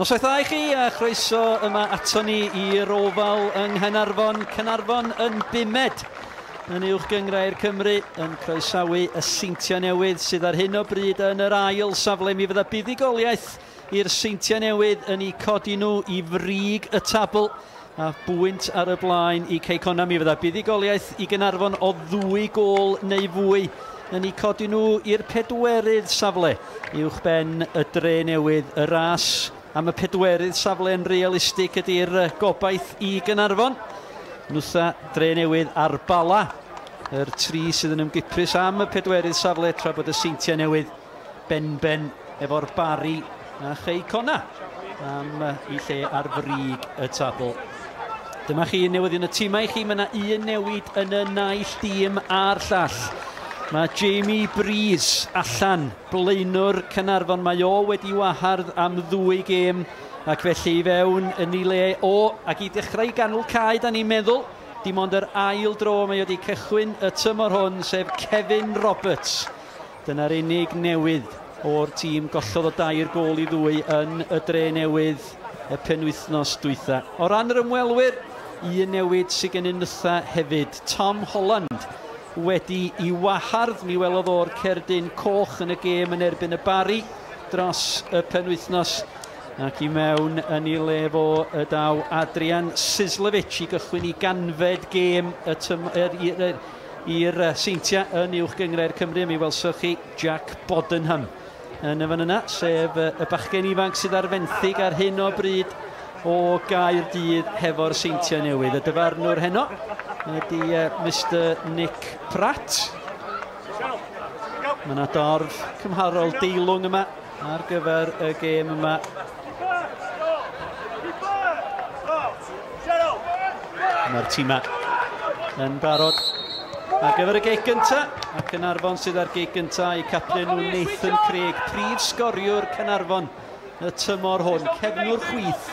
Noswaith dda I chi a chroeso yma ato ni i'r ofal yng Caernarfon. Caernarfon yn bumed yn uwch gyngrau'r Cymru yn croesawu y Seintiau Newydd sydd ar hyn o bryd yn yr ail safle. Mi fydda buddigoliaeth i'r Seintiau Newydd yn eu codi nhw i frig y tabl a bwynt ar y blaen I Caernarfon. Mi fydda buddigoliaeth I Caernarfon o 2 gôl neu fwy yn eu codi nhw i'r 4rydd safle uwch ben y Dre Newydd. Y ras am y 4rydd safle yn realistig ydy'r gobaith I Caernarfon. Nwtha Dre Newydd ar bala yr 3 sydd yn ymgyprus am y 4rydd safle tra bod y Seintiau Newydd ben efo'r Bari a Caernarfon am I lle ar frig y tabl. Dyma chi newyddion y tîmau chi. Mae yna un newid yn y naill dîm a'r llall. Mae Jamie Breeze allan, blaenwr Caernarfon. Mae o wedi wahardd am 2 gêm ac felly I fewn yn ei le o ac I dechrau ganol cae da ni'n meddwl. Dim ond yr ail dro mae wedi cychwyn y tymor hwn sef Kevin Roberts. Dyna'r unig newydd o'r tîm gollodd o 2 gôl I 2 yn y Dre Newydd y penwythnos dwytha. O ran yr ymwelwyr, un newid sydd gen nytha hefyd. Tom Holland wedi I wahardd. Mi welodd o'r cerdyn coch yn y gêm yn erbyn y Bari dros y penwythnos ac I mewn yn ei le fo y daw Adrian Sislevich I gychwyn I ganfed gêm i'r Seintia yn uwch gyngrau'r Cymru. Mi welswch chi Jack Bodenham yn y fan yna, sef y bachgen ifanc sydd ar fenthyg ar hyn o bryd o Gaerdydd hefo'r Seintiau Newydd. Y dyfarnwr heno ydy Mr Nick Pratt. Mae yna dorf cymharol deilwng yma ar gyfer y gêm yma. Mae'r tîma yn barod ar gyfer y geg gynta. A Caernarfon sydd ar geg gynta I capten nhw Nathan Craig, prif sgoriwr Caernarfon y tymor hwn. Cefnwr chwith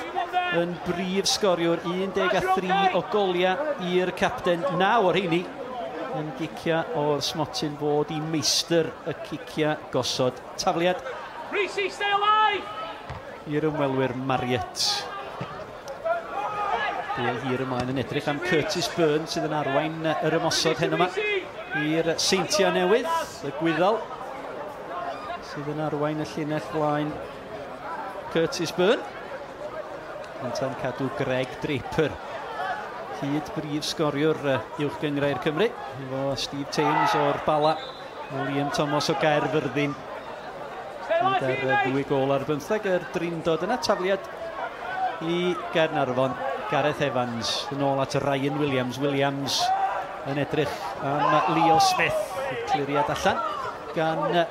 yn brif sgoriwr, 13 o goliau i'r capten. 9 o'r heini yn gicia o'r smotyn fod I meistr y cicia gosod. Tafliad i'r ymwelwyr Marriott. Dale hir ymlaen yn edrych am Curtis Byrne sydd yn arwain yr ymosod hyn yma i'r Seintiau Newydd. Y Gwyddal sydd yn arwain y llinell flaen Curtis Byrne. Yn tan cadw Greg Draper, hyd brif sgoriwr uwch gyngrau'r Cymru. Efo Steve Thames o'r bala, William Thomas o Gaerfyrddin. Hyd ar 2 gôl ar 15. Yr drindod yna. Tafliad I Caernarfon. Gareth Evans yn ôl at Ryan Williams. Williams yn edrych am Leo Smith. Cliriad allan gan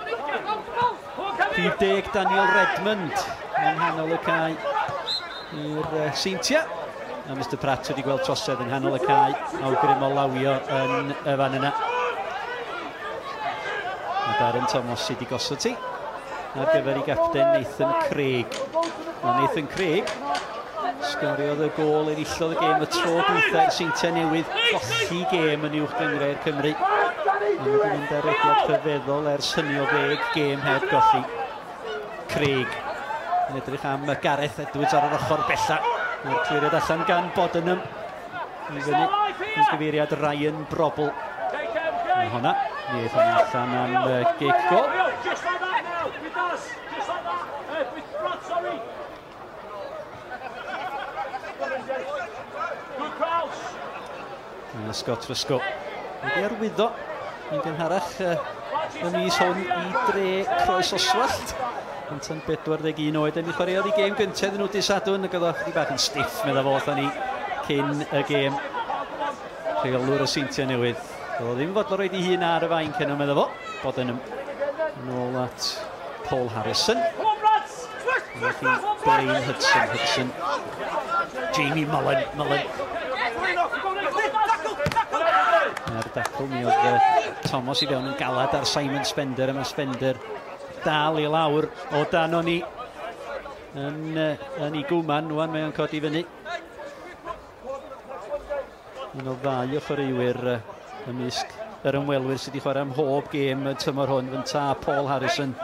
10 Daniel Redmond yn nghanol y cae i'r Seintia. A Mr Pratt wedi gweld trosedd yn nghanol y cae. Awgrym o lawio yn y fan yna. A Darren Thomas sydd wedi gosod ti ar gyfer I gapten Nathan Craig. A Nathan Craig sgoriodd y gôl enillodd y gêm y tro dwytha i'r Seintiau Newydd golli gêm yn uwch gyngrau'r Cymru. A wedi mynd ar ediad rhyfeddol ers hynny o 10 gêm heb golli. Craig yn edrych am Gareth Edwards ar yr ochr bella. Mae'r cliriad allan gan Bodenham. I fyny yn gyfeiriad Ryan Brobl. A honna, neith honna allan am gig gol. Scott Rysgo wedi arwyddo yn gynharach y mis hwn I Dre Croes Oswallt yn tan 41 oed. Yn ei chwaraeodd I gêm gyntedd yn Wdys Adwn ac oedd o chydig bach yn stiff meddwl fodd ni cyn y gêm. Rheolwr y Seintiau Newydd. Oedd o ddim fod o roed I hun ar y fain cyn o meddwl fo. Bodenham yn ôl at Paul Harrison. Blaine Hudson. Jamie Mullen. Ar dacl mi oedd Thomas I fewn yn galad ar Simon Spender. A mae Spender dal I lawr o dan o'n I yn ei gwman. Nwan mae o'n codi fyny. Un o 2 o chwaraewyr ymysg yr ymwelwyr sydd wedi chwarae am hob gêm y tymor hwn. Fynta Paul Harrison.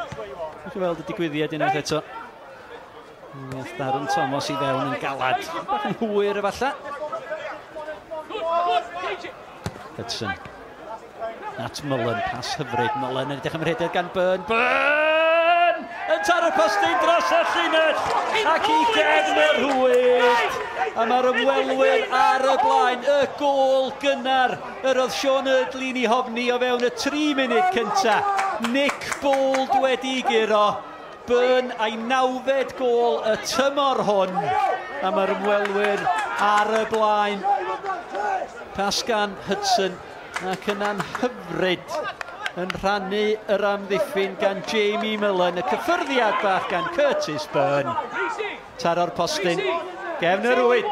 Chi'n gweld y digwyddiad unwaith eto. Nath Darren Thomas I fewn yn galad. Bach yn hwyr efalla. Hudson. At Mullen, pas hyfryd. Mullen yn edrych am rhedeg gan Byrne. Byrne! Yn tar y postyn dros y llinell. Ac I gefn yr hwyd. A mae'r ymwelwyr ar y blaen. Y gôl gynnar. Yr oedd Sean Erdlin I hofni o fewn y 3 munud cynta. Nick Bold wedi giro. Byrne a'i 9fed gôl y tymor hwn. A mae'r ymwelwyr ar y blaen. Pas gan Hudson. Ac yna'n hyfryd yn rhannu yr amddiffyn gan Jamie Mullen. Y cyffyrddiad bach gan Curtis Byrne. Taro'r postyn. Gefn yr wyd.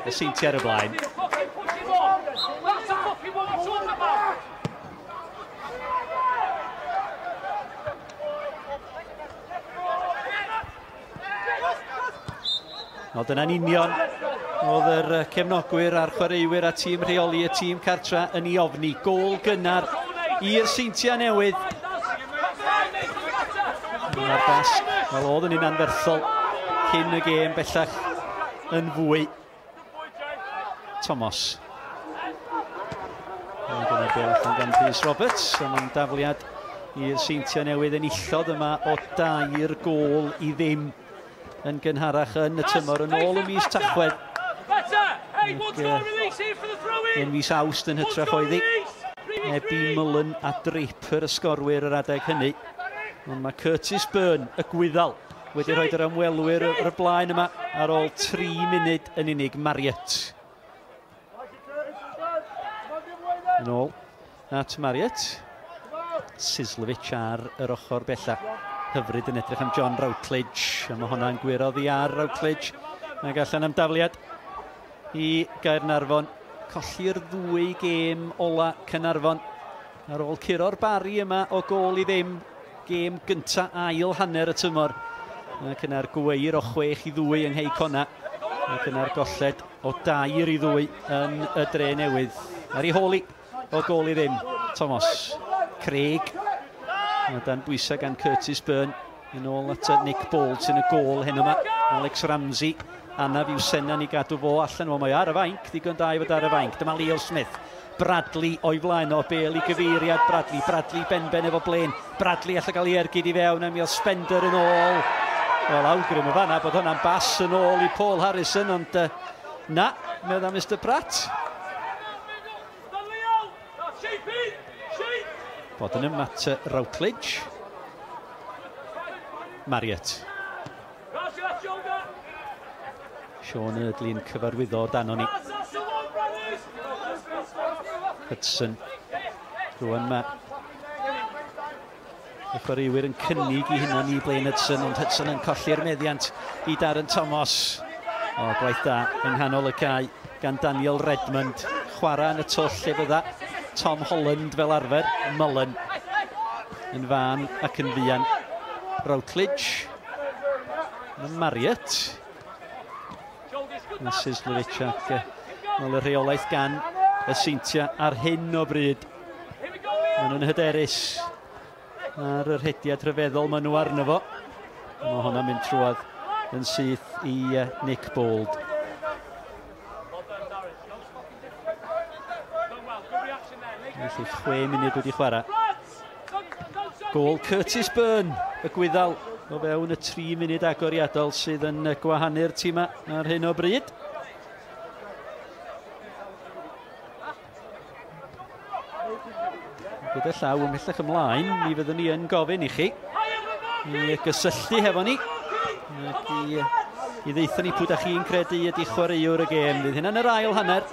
Y Seintiau ar y blaen. O, dyna'n union. Oedd yr cefnogwyr a'r chwaraewyr a tîm rheoli y tîm cartra yn ei ofni. Gôl gynnar i'r Seintiau Newydd. Mae'r dasg, wel oedd yn un anferthol cyn y gêm bellach yn fwy. Thomas. Dyna be allan gan Rhys Roberts. Mae'n dafliad i'r Seintiau Newydd yn illod yma o 2 gôl I ddim yn gynharach yn y tymor yn ôl y mis Tachwedd. Yn mis Awst yn hytrach oedd I. Ebi Mullen a Draper y sgorwyr yr adeg hynny. Ond mae Curtis Byrne, y gwyddal, wedi rhoi yr ymwelwyr yr blaen yma ar ôl 3 munud yn unig. Marriott. Yn ôl at Marriott. Sislevich ar yr ochr bella. Hyfryd yn edrych am John Routledge. A mae hwnna'n gwiroddi ar Routledge. Mae gallan am dafliad I Caernarfon. Colli'r 2 gêm ola Caernarfon ar ôl curo'r bari yma o gôl I ddim. Gêm gynta ail hanner y tymor. Ac yna'r gweir o 6-2 yng Nghei-Conna. Ac yna'r golled o 2-2 yn y Dre Newydd. Ar ei holi o gôl I ddim. Thomas. Craig. A dan bwysau gan Curtis Byrne. Yn ôl at Nick Bold sy'n y gôl hyn yma. Alex Ramsey. Anaf yw Senna ni gadw fo allan. Wel, mae ar y fainc, digon da I fod ar y fainc. Dyma Leo Smith. Bradley o'i flaen o bel I gyfeiriad Bradley. Bradley ben efo blaen. Bradley allai gael ei ergyd I fewn am Iel Spender yn ôl. Wel, awgrym y fanna bod hwnna'n bas yn ôl I Paul Harrison, ond na, meddwl Mr Pratt. Bod yn at Routledge. Marriott. Sean Erdlin cyfarwyddo dan o'n I. Hudson. Rwan mae y chwaraewyr yn cynnig I hynna ni blaen Hudson, ond Hudson yn colli'r meddiant I Darren Thomas. O, gwaith da yng nghanol y cae gan Daniel Redmond. Chwarae yn y twll lle fydda Tom Holland fel arfer. Mullen yn fan ac yn fuan. Routledge. Marriott. Sislevich ac y rheolaeth gan y Seintiau ar hyn o bryd. Maen nhw'n hyderus ar yr hediad rhyfeddol maen nhw arno fo. Mae hwnna'n mynd trwad yn syth I Nick Bold. Felly 6 munud wedi chwarae. Gôl Curtis Byrne, y gwyddal o fewn y 3 munud agoriadol sydd yn gwahanu'r tîma ar hyn o bryd. Gyda llaw ymhellach ymlaen, mi fyddwn ni yn gofyn I chi I gysylltu hefo ni ac I ddeithio ni pwy da chi'n credu ydi chwaraewr y gêm. Fydd hynna'n yr ail hanner.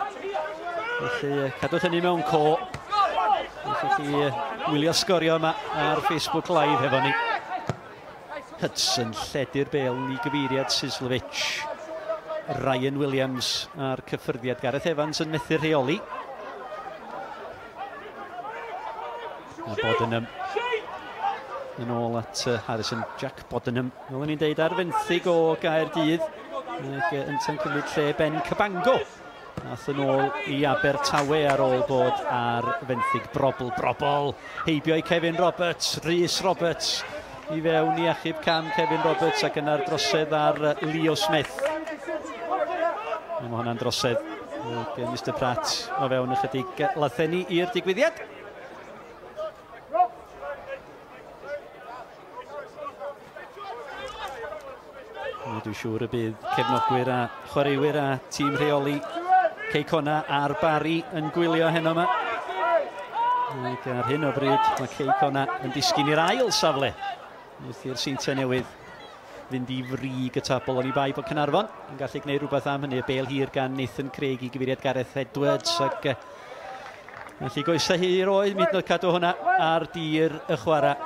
Felly cadwch hynny mewn co. Felly chi wylio sgorio yma ar Facebook Live hefo ni. Hudson lledu'r bel I gyfeiriad Sislevich. Ryan Williams a'r cyffyrddiad. Gareth Evans yn methu rheoli. A Bodenham yn ôl at Harrison. Jack Bodenham. Fel ni'n deud ar fenthyg o Gaerdydd. Ac yn ta'n cymryd lle Ben Cabango. Nath yn ôl I Abertawe ar ôl bod ar fenthyg. Brobl. Heibio I Kevin Roberts. Rhys Roberts. i fewn i achub cam Kevin Roberts ac yna'r drosedd ar Leo Smith. Mae hwnna'n drosedd. Mr Pratt o fewn ychydig latheni i'r digwyddiad. Dwi'n siŵr y bydd cefnogwyr a chwaraewyr a tîm rheoli Ceicona a'r Bari yn gwylio heno yma. Ac ar hyn o bryd mae Ceicona yn disgyn i'r ail safle. Wrth i'r Seintiau Newydd fynd i frig y tabl, ond i bai bod Caernarfon yn gallu gwneud rhywbeth am hynny. Y bêl hir gan Nathan Craig i gyfeiriad Gareth Edwards ac felly goesa hir oedd mynd o'r cadw hwnna ar dir y chwarae.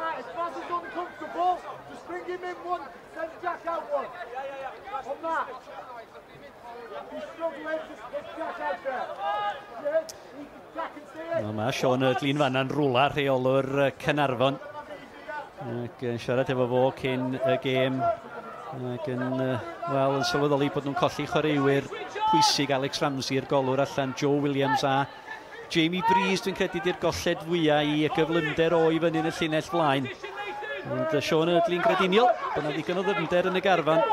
Mae Sean Erdlin fanna'n rwla rheolwr Caernarfon. Ac yn siarad efo fo cyn y gêm ac yn sylweddoli bod nhw'n colli chwaraewyr pwysig. Alex Ramsey, yr golwr allan, Joe Williams a Jamie Breeze dwi'n credu di'r golled fwyaf i gyflymder o i fyny yn y llinell flaen. Ond Sean Erdlin grediniol, bod yna ddigon o ddyfnder yn y garfan.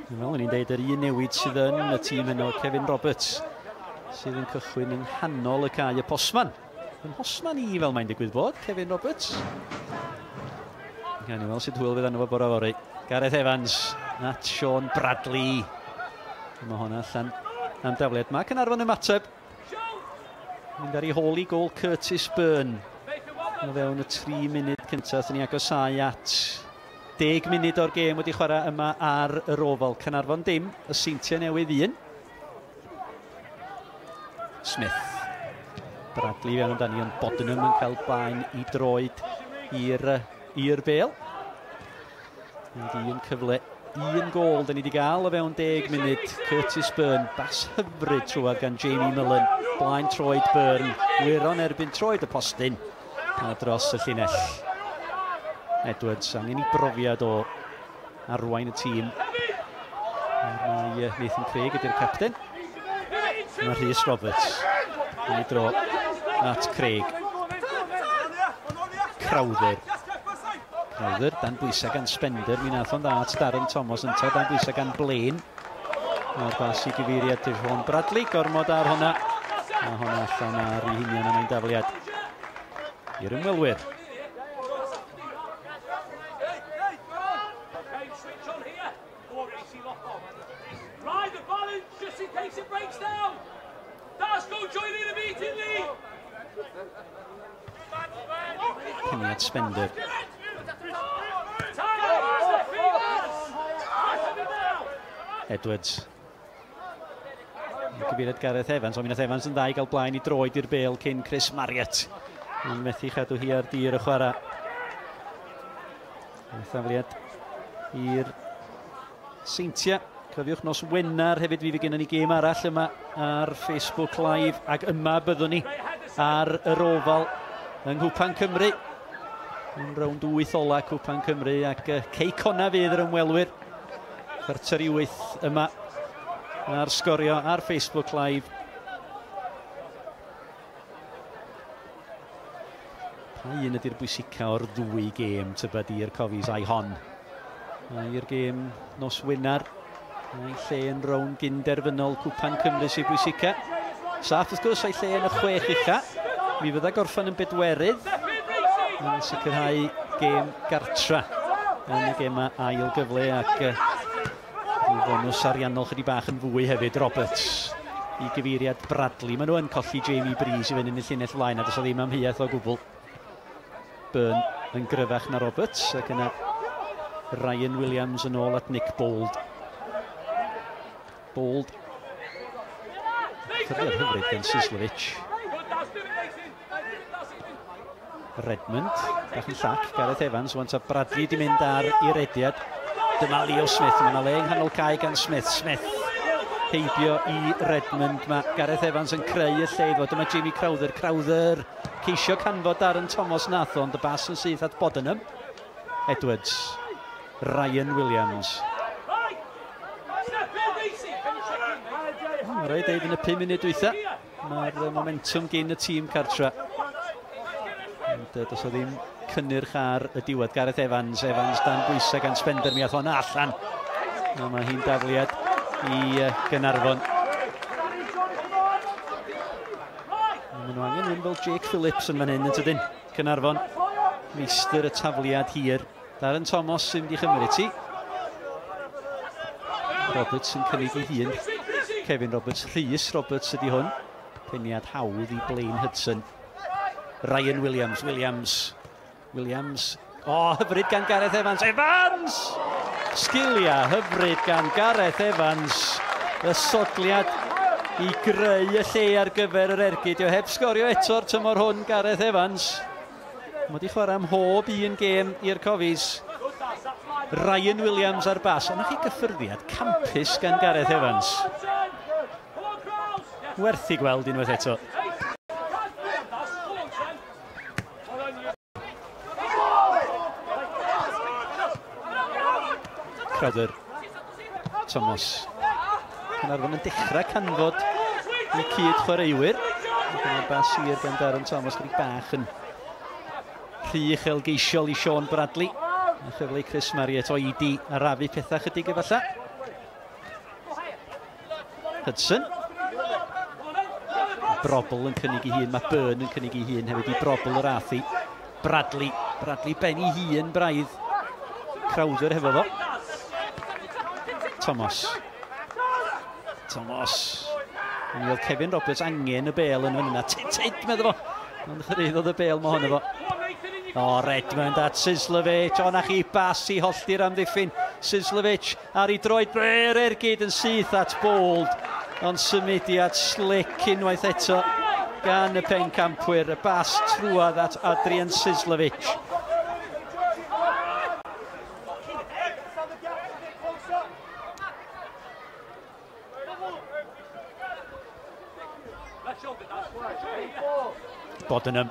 Fel o'n i'n deud, yr un newid sydd yn y tîm heno, Kevin Roberts, sydd yn cychwyn yng nghanol y cae y posman. Yn hosman i fel mae'n digwydd bod, Kevin Roberts. Gan i weld sydd hwyl fydd anno fo bore fory. Gareth Evans at Sean Bradley. Mae hwnna allan am dafliad. Mae Caernarfon ymateb. Mynd ar ei holi gol Curtis Byrne. O fewn y 3 munud cyntaf, ni agosau at 10 munud o'r gêm wedi chwarae yma ar yr ofal. Caernarfon dim, y Seintiau Newydd 1. Smith. Bradley fewn amdani, ond Bodenham yn cael bain i droed i'r bêl. Un cyfle, un gol da ni wedi gael o fewn 10 munud. Curtis Byrne, bas hyfryd trwad gan Jamie Mullen. Blaen troed Byrne, wiron erbyn troed y postyn. A dros y llinell. Edwards, angen i brofiad o arwain y tîm. Mae Nathan Craig ydy'r capten. Mae Rhys Roberts yn ei dro at Craig. Crowther, dan bwysau gan Spender. Mi nath o'n dda at Darren Thomas yn dan bwysau gan Blaine. Mae'r bas i gyfeiriad i'r Sean Bradley, gormod ar hwnna. A hwnna allan ar ei hunian am ein dafliad i'r ymwelwyr. Cyniad Spender. Edwards. Gyfeiriad Gareth Evans, ond mi nath Evans yn dda i gael blaen i droed i'r bêl cyn Chris Marriott. Yn methu chadw hi ar dir y chwarae. Thafliad i'r Seintiau. Cofiwch nos Wener hefyd fi gynnon ni gêm arall yma ar Facebook Live ac yma byddwn ni ar yr ofal yng Nghwpan Cymru. Yn rownd 8 ola Cwpan Cymru ac Ceicona fydd yr ymwelwyr. Chwarter i 8 yma ar Sgorio ar Facebook Live. Pa un ydy'r bwysica o'r 2 gêm tybed i'r cofis a'i hon? I'r gêm nos Wener. A'i lle yn rown gynderfynol Cwpan Cymru sy'n bwysica. Saff wrth gwrs a'i lle yn y 6 ucha. Mi fydda gorffan yn bedwerydd. Yn sicrhau gêm gartra yn y gêm ail gyfle ac bonws ariannol chydig bach yn fwy hefyd. Roberts i gyfeiriad Bradley. Maen nhw yn colli Jamie Breeze i fynd yn y llinell flaen a does o ddim amheuaeth o gwbl. Byrne yn gryfach na Roberts ac yna Ryan Williams yn ôl at Nick Bold. Ffyrdiad hyfryd gan Sislovic. Redmond, bach yn llac, Gareth Evans, wan ta Bradley di mynd ar i'r ediad. Dyma Leo Smith, mae yna le yng nghanol cae gan Smith. Smith heibio i Redmond, mae Gareth Evans yn creu y lle. Dyma Jamie Crowther, ceisio canfod Darren Thomas nath ond y bas yn syth at Bodenham. Edwards, Ryan Williams. Mae'n rhaid deud yn y 5 munud dwytha. Mae'r momentum gen y tîm cartra. Ond does o ddim cynnyrch ar y diwedd. Gareth Evans dan bwysau gan Spender, mi ath hwnna allan. A mae hi'n dafliad i Caernarfon. Maen nhw angen mynd fel Jake Phillips yn fan hyn yn tydyn. Caernarfon, meistr y tafliad hir. Darren Thomas sy'n wedi chymryd ti. Roberts yn cynnig i hun. Kevin Roberts, Rhys Roberts ydi hwn. Peniad hawdd i Blaine Hudson. Ryan Williams. Hyfryd gan Gareth Evans. Sgilia hyfryd gan Gareth Evans. Y sodliad i greu y lle ar gyfer yr ergyd. Heb sgorio eto'r tymor hwn Gareth Evans. Mae wedi chwarae am hob un gêm i'r Cofis. Ryan Williams ar bas. Ond chi gyffyrddiad campus gan Gareth Evans. Werth i gweld unwaith eto. Crowder. Thomas. Caernarfon yn dechrau canfod i cyd chwaraewyr. Dyna bas i'r gan Darren Thomas gyda bach yn rhy uchelgeisiol i Sean Bradley. A chyfle i Chris Marriott oedi arafu pethau chydig efallai. Hudson. Brobl yn cynnig i hun, mae Byrne yn cynnig i hun hefyd i Brobl yr athi. Bradley ben i hun braidd. Crowder hefo fo. Thomas. Mi oedd Kevin Roberts angen y bel yn fan yna. Tid meddwl fo. Ond chyrraeddodd y bel mae hwnna fo. Redmond at Sislovic. Na chi bas i hollti'r amddiffyn. Sislovic ar ei droed ber ergyd yn syth at Bold. Ond symudiad slick unwaith eto gan y pencampwyr. Y bas trwad at Adrian Sislovic. Bodenham.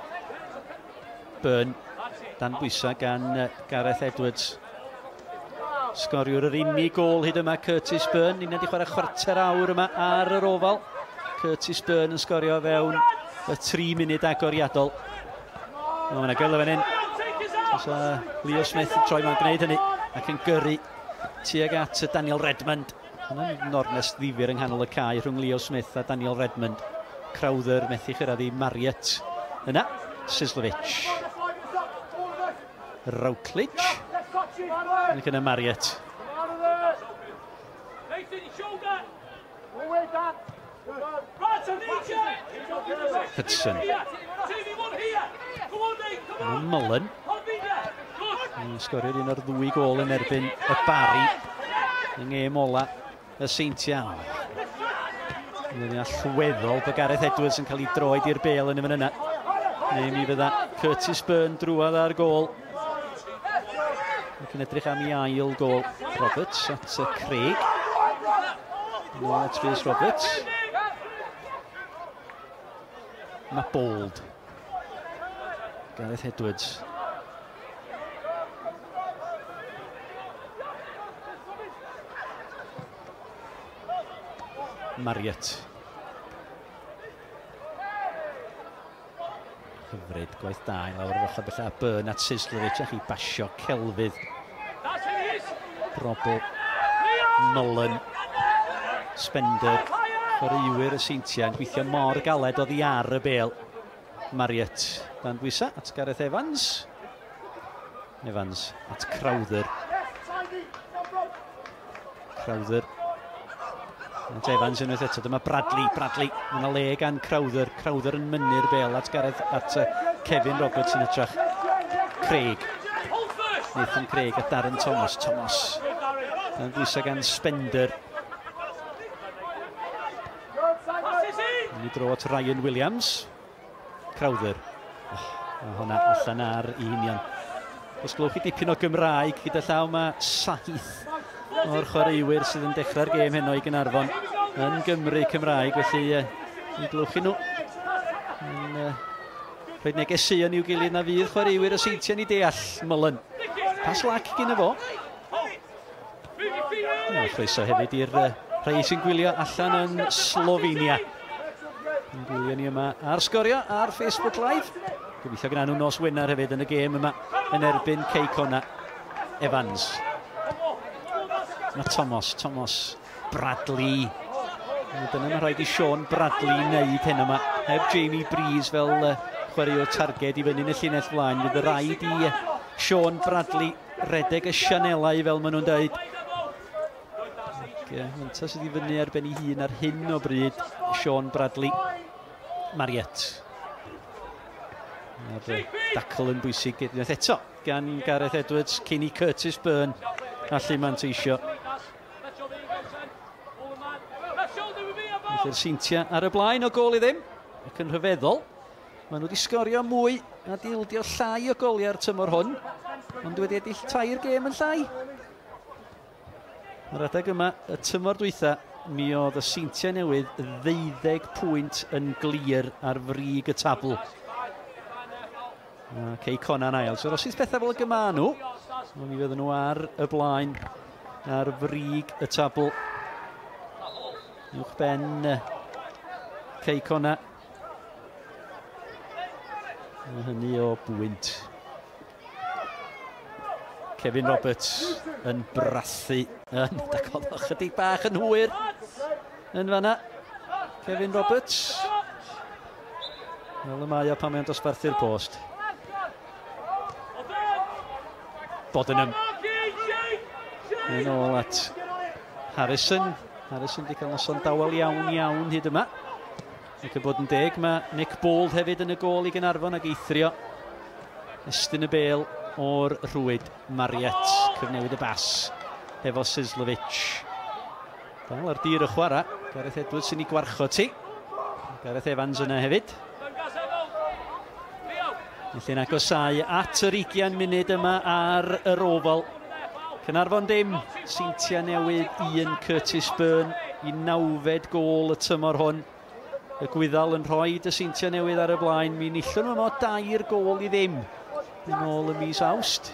Byrne. Dan bwysau gan Gareth Edwards. Sgoriwr yr unig gol hyd yma Curtis Byrne. Ni'n wedi chwarae chwarter awr yma ar yr ofal. Curtis Byrne yn sgorio fewn y 3 munud agoriadol. Mae yna gyl o fan hyn. Leo Smith yn troi mewn gwneud hynny ac yn gyrru tuag at Daniel Redmond. Yna'n nornes ddifur yng nghanol y cae rhwng Leo Smith a Daniel Redmond. Crowder methu chyrraedd i Marriott. Yna, Sislovic. Routledge. Yn gyda Marriott. Hudson. Mullen. Sgoriwyd un o'r 2 gol yn erbyn y Bari. Yng ngêm ola y Seintiau. Yn allweddol bod Gareth Edwards yn cael ei droed i'r bel yn y fan yna. Neu mi fydda Curtis Byrne drwad ar gol. Ac yn edrych am ei ail gol. Roberts at Craig. Nôl at Rhys Roberts. Mae Bold. Gareth Edwards. Marriott. Hyfryd, gwaith da i lawr o'r ochr bella. Byrne at Sislovic a chi basio celfydd. Brobl. Mullen. Spender. Chwaraewyr y Seintiau yn gweithio mor galed oddi ar y bel. Marriott. Dan bwysau at Gareth Evans. Evans at Crowder. Crowder. At Evans unwaith eto, dyma Bradley. Mae yna le gan Crowder. Crowder yn mynnu'r bel at Kevin Roberts yn ytrach. Craig. Nathan Craig a Darren Thomas. Yn bwysau gan Spender. Yn ei dro at Ryan Williams. Crowder. Hwna allan ar union. Os glwch chi dipyn o Gymraeg gyda llaw mae 7 o'r chwaraewyr sydd yn dechrau'r gêm heno i Caernarfon yn Gymru Cymraeg, felly i glwch chi nhw. Rhaid negeseuon i'w gilydd na fydd chwaraewyr y Seintiau ni deall Mullen. Pas lac gyda fo. Chroeso hefyd i'r rhai sy'n gwylio allan yn Slovenia. Yn gwylio ni yma ar Sgorio ar Facebook Live. Gobeithio gyda nhw nos Wener hefyd yn y gêm yma yn erbyn Caernarfon Evans. Mae Thomas Bradley. Dyna mae'n rhaid i Sean Bradley wneud hyn yma. Heb Jamie Breeze fel chwaraewr targed i fyny yn y llinell flaen. Bydd y rhaid i Sean Bradley redeg y Sianelau fel maen nhw'n dweud. Mynta sydd i fyny ar ben ei hun ar hyn o bryd, Sean Bradley. Mariette. Mae'r dacl yn bwysig eto gan Gareth Edwards, cyn i Curtis Byrne allu manteisio. Felly'r Seintiau ar y blaen o gol i ddim, ac yn rhyfeddol. Maen nhw wedi sgorio mwy a dildio llai o goliau'r tymor hwn, ond wedi ennill 3 gêm yn llai. Mae'r adeg yma, y tymor dwytha, mi oedd y Seintiau Newydd 12 pwynt yn glir ar frig y tabl. Caernarfon ail. So os ydy pethau fel y gyma nhw, mi fydden nhw ar y blaen ar frig y tabl. Uwch ben Caernarfon. Hynny o bwynt. Kevin Roberts yn brathu yn dagodd chydig bach yn hwyr yn fanna. Kevin Roberts. Fel y mae o pan mae'n dosbarthu'r post. Bodenham. Yn ôl at Harrison. Harrison wedi cael noson dawel iawn hyd yma. Ac yn bod yn deg, mae Nick Bold hefyd yn y gol i Caernarfon ac eithrio. Estyn y bêl o'r rhwyd. Mariette, cyfnewid y bas efo Sislovic. Dal ar dir y chwarae. Gareth Edwards sy'n ei gwarcho ti. Gareth Evans yna hefyd. Felly'n agosau at yr 20 munud yma ar yr ofal. Caernarfon dim, Seintiau Newydd 1, Curtis Byrne i 9fed gol y tymor hwn. Y Gwyddal yn rhoi y Seintiau Newydd ar y blaen. Mi nillon nhw 2 gol i ddim yn ôl y mis Awst.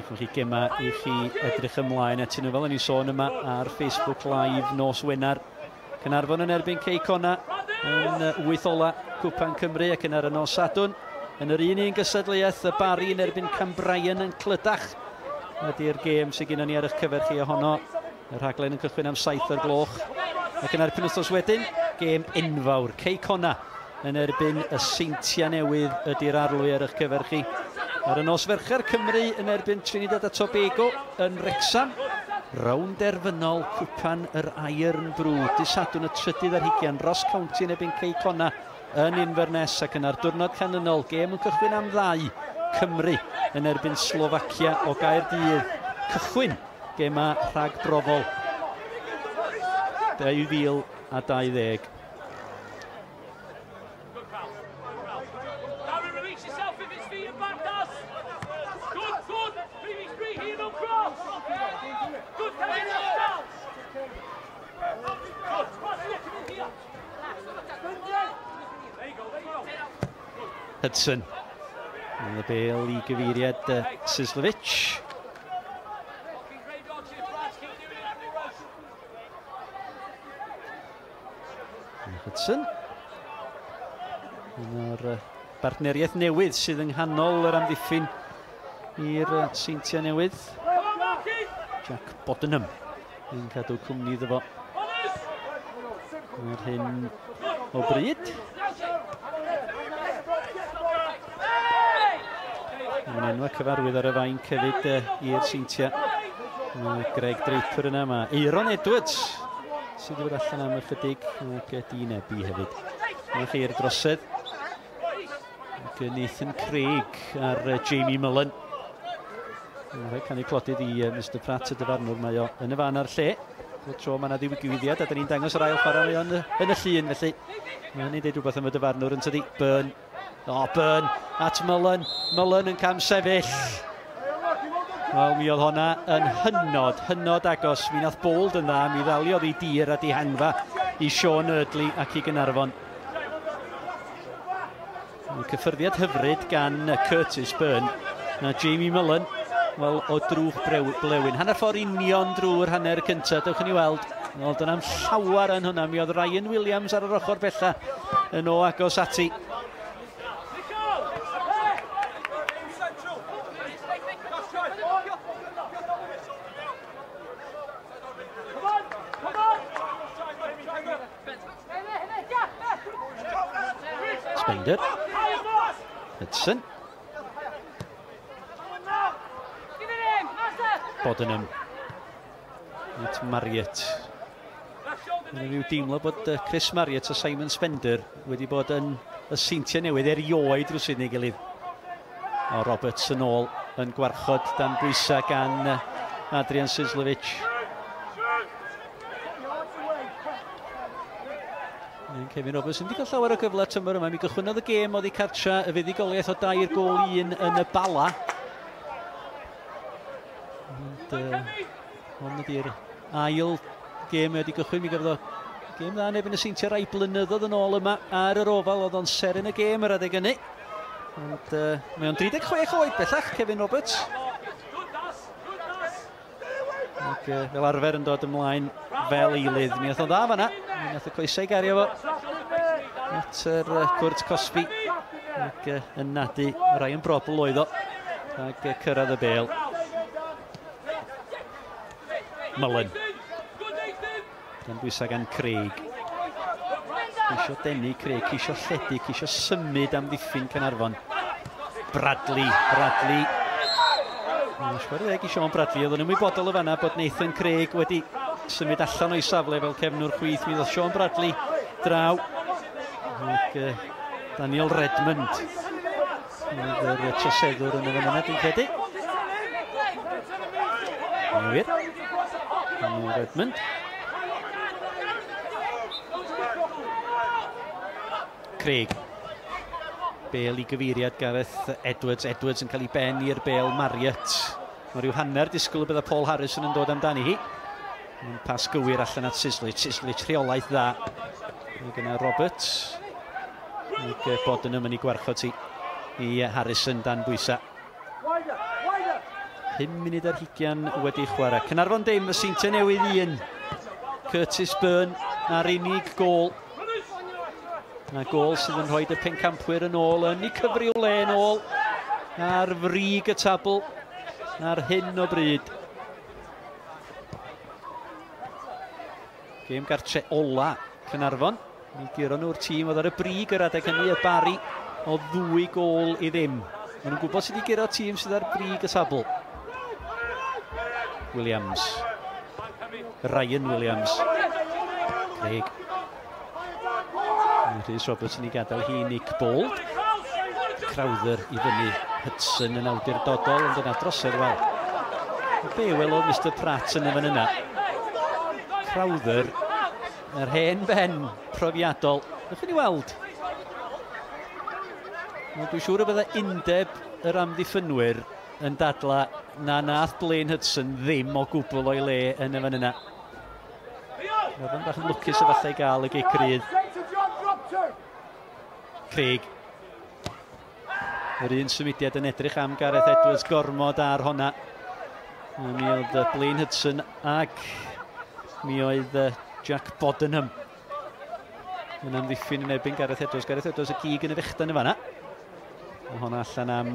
Chwch chi gema i chi edrych ymlaen at nhw fel yn ei sôn yma ar Facebook Live nos Wener. Caernarfon yn erbyn Caernarfon yn 8 ola Cwpan Cymru ac yn ar y nos Sadwrn. Yn yr un gysadleuaeth, y Bari yn erbyn Cambrian yn Clydach. Ydy'r gêm sydd gennym ni ar eich cyfer chi ohono. Y rhaglen yn cychwyn am 7 o'r gloch. Ac yn erbyn wythnos wedyn, gêm enfawr. Caernarfon yn erbyn y Seintiau Newydd ydy'r arlwy ar eich cyfer chi. Ar y nos Fercher Cymru yn erbyn Trinidad a Tobago yn Wrecsam. Rawn derfynol Cwpan yr Iron Brew. Dydd Sadwrn y 3 ar 20 Ross County yn erbyn Caernarfon yn Inverness ac yn ar diwrnod canlynol. Gêm yn cychwyn am 2. Cymru yn erbyn Slovacia o Gaerdydd. Cychwyn gema rhag brofol 2020. Hudson. Yn y bêl i gyfeiriad Sislovic. Hudson. Yna'r bartneriaeth newydd sydd yng nghanol yr amddiffyn i'r Seintiau Newydd. Jack Bodenham yn cadw cwmni iddo fo. Ar hyn o bryd. Mae'n enwa cyfarwydd ar y fainc hefyd i'r Seintiau. Greg Draper yna, mae Aaron Edwards sydd wedi bod allan am ychydig ac Dean Ebi hefyd. Mae chi'r drosedd. Ac Nathan Craig ar Jamie Mullen. Can ei clodydd i Mr Pratt y dyfarnwr, mae o yn y fan ar lle. Y tro mae yna ddiwygwyddiad a dyn ni'n dangos yr ail chwarae mae o'n yn y llun felly. Mae'n ni'n deud rhywbeth am y dyfarnwr yn tydi. Byrne. Byrne at Mullen. Mullen yn cam sefyll. Wel, mi oedd honna yn hynod agos. Mi nath Bold yn dda, mi ddaliodd i dir a di hanfa i Sean Eardley ac i Caernarfon. Cyffyrddiad hyfryd gan Curtis Byrne. Na Jamie Mullen wel, o drwch blewyn. Hanner ffordd union drwy'r hanner cyntaf, dewch yn ei weld. Wel, dyna'n llawer yn hwnna. Mi oedd Ryan Williams ar yr ochr bella yn o agos ati. Spender. Hudson. Bodenham. Nid Marriott. Mae'n rhyw deimlo bod Chris Marriott a Simon Spender wedi bod yn y Seintiau Newydd erioed rwysyd neu gilydd. O Roberts yn ôl yn gwarchod dan bwysau gan Adrian Sizlevich. Kevin Roberts wedi cael llawer o gyfle tymor yma. Mi gychwynodd y gêm oedd ei cartra y fuddigoliaeth o 2-1 yn y Bala. Ond ydy'r ail gêm wedi gychwyn. Mi gyfod o gêm dda neb yn y Seintiau rai blynyddoedd yn ôl yma ar yr ofal. Oedd o'n ser yn y gêm yr adeg hynny. Ond mae o'n 36 oed bellach, Kevin Roberts. Ac fel arfer yn dod ymlaen fel eilydd. Mi oedd o'n dda fanna. Mi nath y coesau gario fo at yr Cwrt Cosby. Ac yn nadu Ryan Brobl oedd o. Ac cyrraedd y bêl. Mullen. Dan bwysau gan Craig. Cisio denu Craig, cisio lledu, cisio symud am ddiffyn Caernarfon. Bradley. Sgwari i Sean Bradley, oedd yn ymwybodol o fanna bod Nathan Craig wedi symud allan o'i safle fel cefnwr chwith. Mi ddoth Sean Bradley draw. Ac Daniel Redmond. Oedd yr troseddwr yn y fan yna, dwi'n credu. Wir. Daniel Redmond. Craig. Bêl i gyfeiriad Gareth Edwards. Edwards yn cael ei ben i'r bêl Marriott. Mae rhyw hanner disgwyl y bydda Paul Harrison yn dod amdani hi. Pas gywir allan at Sizlevich. Sizlevich rheolaeth dda. Mae gyda Roberts. Ac Bodenham yn ei gwarchod ti i Harrison dan bwysa. 5 munud ar 20 wedi chwarae. Caernarfon dim, y Seintiau Newydd 1. Curtis Byrne ar unig gôl. A gôl sydd yn rhoi y pencampwyr yn ôl yn ei cyfriw le yn ôl ar frig y tabl ar hyn o bryd. Gêm gartre ola Caernarfon. Mi giro nhw'r tîm oedd ar y brig yr adeg hynny y Bari o 2 gôl i ddim. Maen nhw'n gwybod sydd wedi giro tîm sydd ar brig y tabl. Williams. Ryan Williams. Craig. Rhys Roberts yn ei gadael hi Nick Bold. Crowther i fyny. Hudson yn awdurdodol ond yna drosedd wel. Be welodd Mr Pratt yn y fan yna. Crowther, yr hen ben profiadol. Dych chi'n ei weld? Dwi'n siŵr y bydda undeb yr amddiffynwyr yn dadla na nath Blaine Hudson ddim o gwbl o'i le yn y fan yna. Roedd yn bach yn lwcus o falle i gael y gicrydd. Craig. Yr un symudiad yn edrych am Gareth Edwards gormod ar honna. Mi oedd Blaine Hudson ag mi oedd Jack Bodenham yn amddiffyn yn erbyn Gareth Edwards. Gareth Edwards y gig yn y fechdan y fanna. Honna allan am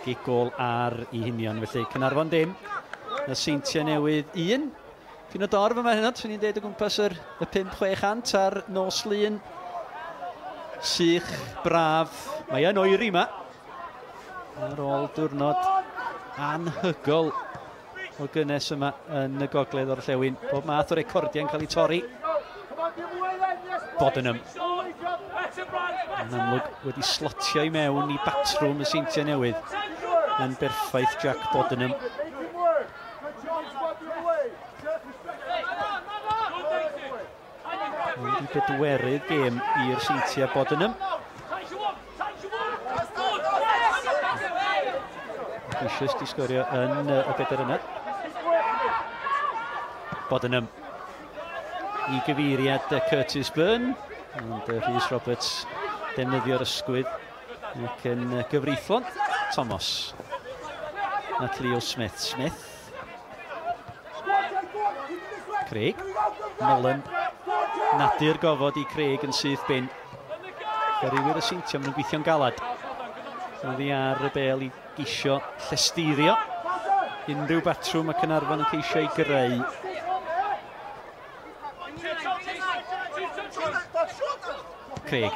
gigol ar ei hunion. Felly Caernarfon dim, y Seintiau Newydd 1. Cyn o dorf yma hynny, swn i'n deud o gwmpas y 5-600 ar nos lun. Sych, braf, mae yn oeri yma. Ar ôl diwrnod anhygol o gynnes yma yn y gogledd o'r Llewyn. Bob math o recordiau'n cael ei torri. Bodenham. Yn amlwg wedi slotio i mewn i batrwm y Seintiau Newydd. Yn berffaith Jack Bodenham. Wedi bedwerydd gêm i'r Seintiau Bodenham. Eisiau di sgorio yn y bedair yna. Bodenham. I gyfeiriad Curtis Byrne. Ond Rhys Roberts defnyddio'r ysgwydd ac yn gyfreithlon. Thomas. at Leo Smith. Smith. Craig. Mullen. Nadur gofod I Craig yn syth bin. Gyrwyr y Seintiau, maen nhw'n gweithio'n galad. Oddi ar y bel I gisio llesteirio. Unrhyw batrwm mae Caernarfon yn ceisio I greu. Craig.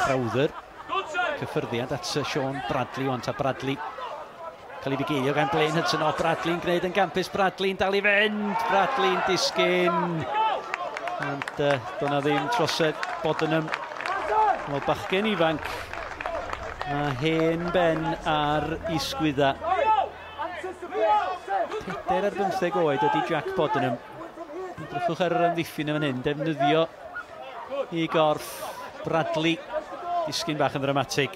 Crowther. Cyffyrddiad at Sean Bradley o'n ta Bradley. Cael ei bugeilio gan Blaine Hudson. O, Bradley'n gwneud yn gampus. Bradley'n dal I fynd. Bradley'n disgyn. Ond do'na ddim trosedd Bodenham. Wel, bachgen ifanc. A hen ben ar isgwydda. 4 ar 15 oed ydy Jack Bodenham. Edrychwch ar yr amddiffyn yn fan hyn. Defnyddio I gorff Bradley. Disgyn bach yn ddramatig.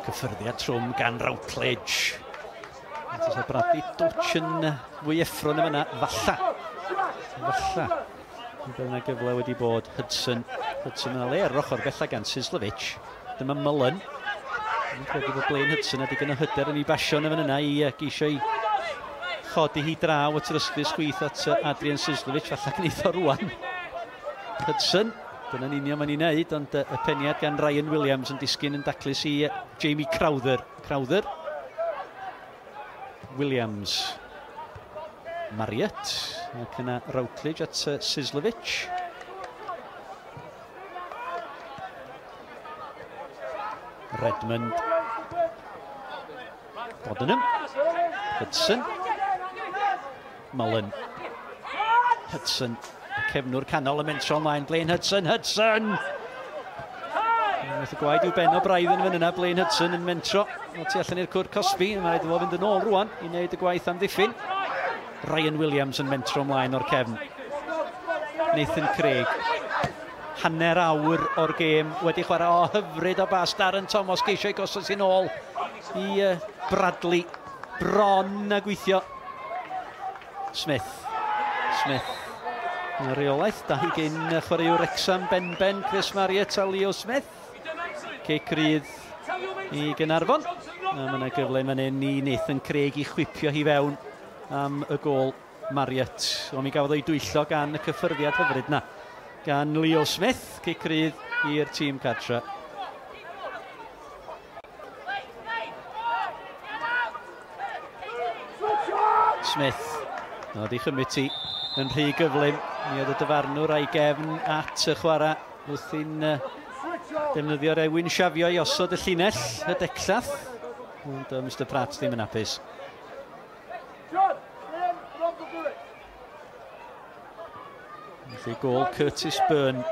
Cyffyrddiad trwm gan Routledge. Oedd Bradley dwtch yn fwy effron yn fyna. Falla. Bydd yna gyfle wedi bod Hudson. Hudson yn le ar ochr bella gan Sislovich. Dyma Mullen. Dwi'n credu bod Blaine Hudson a digon o hyder yn ei basio yn yna I geisio I chodi hi draw at yr ysgrifennu sgwith at Adrian Sislovich. Falla gneithio rwan. Hudson. Dyna'n union ma'n I wneud, ond y peniad gan Ryan Williams yn disgyn yn daclus I Jamie Crowther. Crowther. Williams. Marriott. Ac yna Routledge at Sislovich. Redmond. Bodenham. Hudson. Mullen. Hudson. Cefnwr canol y mentro ymlaen. Blaine Hudson. Hudson! Nath y gwaed i'w ben o braidd yn fan yna. Blaine Hudson yn mentro. O tu allan i'r cwr Cosby. Mae rhaid i fo fynd yn ôl rwan I wneud y gwaith amddiffyn. Ryan Williams yn mentro ymlaen o'r cefn. Nathan Craig. Hanner awr o'r gêm wedi chwarae o hyfryd o bas. Darren Thomas geisio I gosod sy'n ôl I Bradley. Bron a gweithio. Smith. Yn reolaeth, 2 gyn chwaraewr Wrexham Ben, Chris Marriott a Leo Smith. Cic rydd I Caernarfon. A mae yna gyfle fan hyn I Nathan Craig I chwipio hi fewn am y gol Marriott. O mi gafodd o'i dwyllo gan y cyffyrddiad hyfryd na. Gan Leo Smith, cic rydd i'r tîm cartra. Smith. Oedd I chymryd yn rhy gyflym. Mi oedd y dyfarnwr a'i gefn at y chwarae. Wrth i'n defnyddio rewyn siafio I osod y llinell, y decllath. Ond Mr Pratt ddim yn hapus. Felly gol Curtis Byrne.